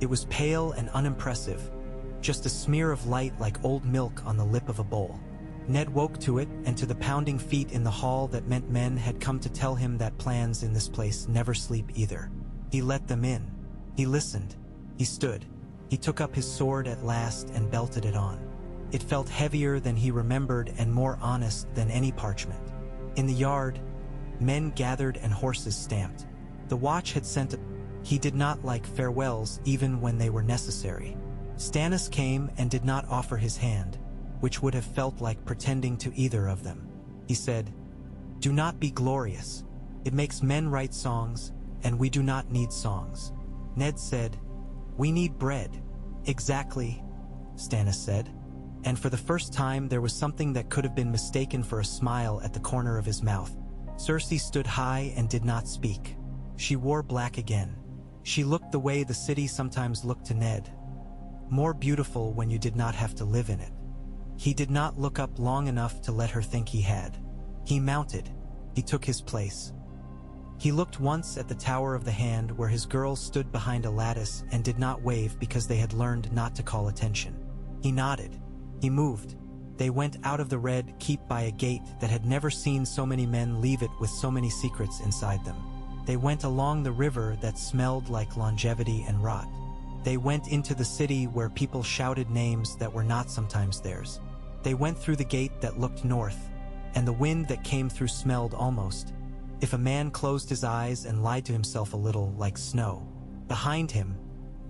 It was pale and unimpressive, just a smear of light like old milk on the lip of a bowl. Ned woke to it and to the pounding feet in the hall that meant men had come to tell him that plans in this place never sleep either. He let them in. He listened. He stood. He took up his sword at last and belted it on. It felt heavier than he remembered and more honest than any parchment. In the yard, men gathered and horses stamped. The watch had sent a... He did not like farewells even when they were necessary. Stannis came and did not offer his hand, which would have felt like pretending to either of them. He said, "Do not be glorious. It makes men write songs, and we do not need songs." Ned said, "We need bread." "Exactly," Stannis said, and for the first time there was something that could have been mistaken for a smile at the corner of his mouth. Cersei stood high and did not speak. She wore black again. She looked the way the city sometimes looked to Ned. More beautiful when you did not have to live in it. He did not look up long enough to let her think he had. He mounted. He took his place. He looked once at the Tower of the Hand where his girls stood behind a lattice and did not wave because they had learned not to call attention. He nodded. He moved. They went out of the red keep by a gate that had never seen so many men leave it with so many secrets inside them. They went along the river that smelled like longevity and rot. They went into the city where people shouted names that were not sometimes theirs. They went through the gate that looked north, and the wind that came through smelled almost, if a man closed his eyes and lied to himself a little, like snow. Behind him,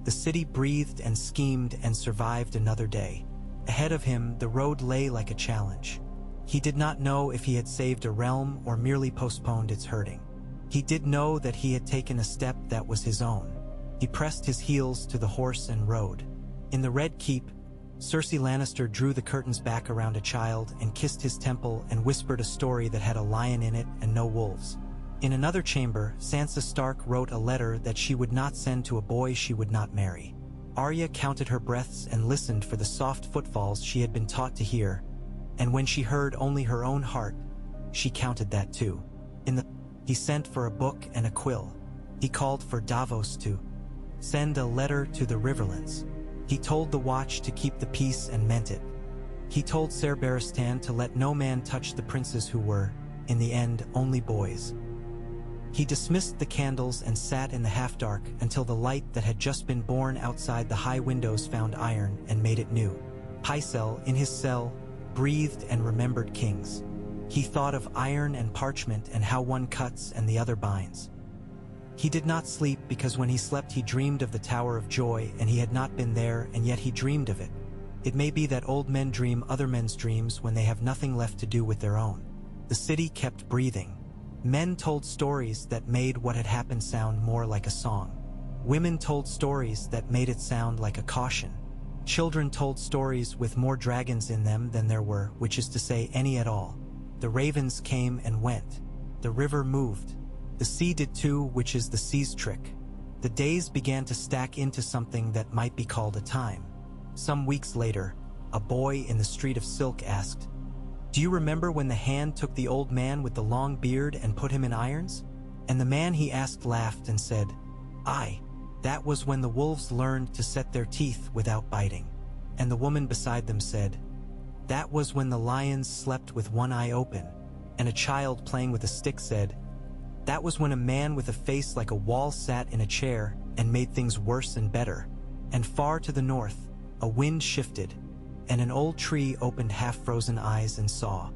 the city breathed and schemed and survived another day. Ahead of him, the road lay like a challenge. He did not know if he had saved a realm or merely postponed its hurting. He did know that he had taken a step that was his own. He pressed his heels to the horse and rode. In the Red Keep, Cersei Lannister drew the curtains back around a child and kissed his temple and whispered a story that had a lion in it and no wolves. In another chamber, Sansa Stark wrote a letter that she would not send to a boy she would not marry. Arya counted her breaths and listened for the soft footfalls she had been taught to hear, and when she heard only her own heart, she counted that too. He sent for a book and a quill. He called for Davos to send a letter to the Riverlands. He told the Watch to keep the peace and meant it. He told Ser Barristan to let no man touch the princes who were, in the end, only boys. He dismissed the candles and sat in the half-dark until the light that had just been born outside the high windows found iron and made it new. Pycelle, in his cell, breathed and remembered kings. He thought of iron and parchment and how one cuts and the other binds. He did not sleep because when he slept he dreamed of the Tower of Joy and he had not been there and yet he dreamed of it. It may be that old men dream other men's dreams when they have nothing left to do with their own. The city kept breathing. Men told stories that made what had happened sound more like a song. Women told stories that made it sound like a caution. Children told stories with more dragons in them than there were, which is to say any at all. The ravens came and went. The river moved. The sea did too, which is the sea's trick. The days began to stack into something that might be called a time. Some weeks later, a boy in the Street of Silk asked, "Do you remember when the Hand took the old man with the long beard and put him in irons?" And the man he asked laughed and said, "Aye, that was when the wolves learned to set their teeth without biting." And the woman beside them said, "That was when the lions slept with one eye open." And a child playing with a stick said, "That was when a man with a face like a wall sat in a chair and made things worse and better." And far to the north, a wind shifted, and an old tree opened half-frozen eyes and saw.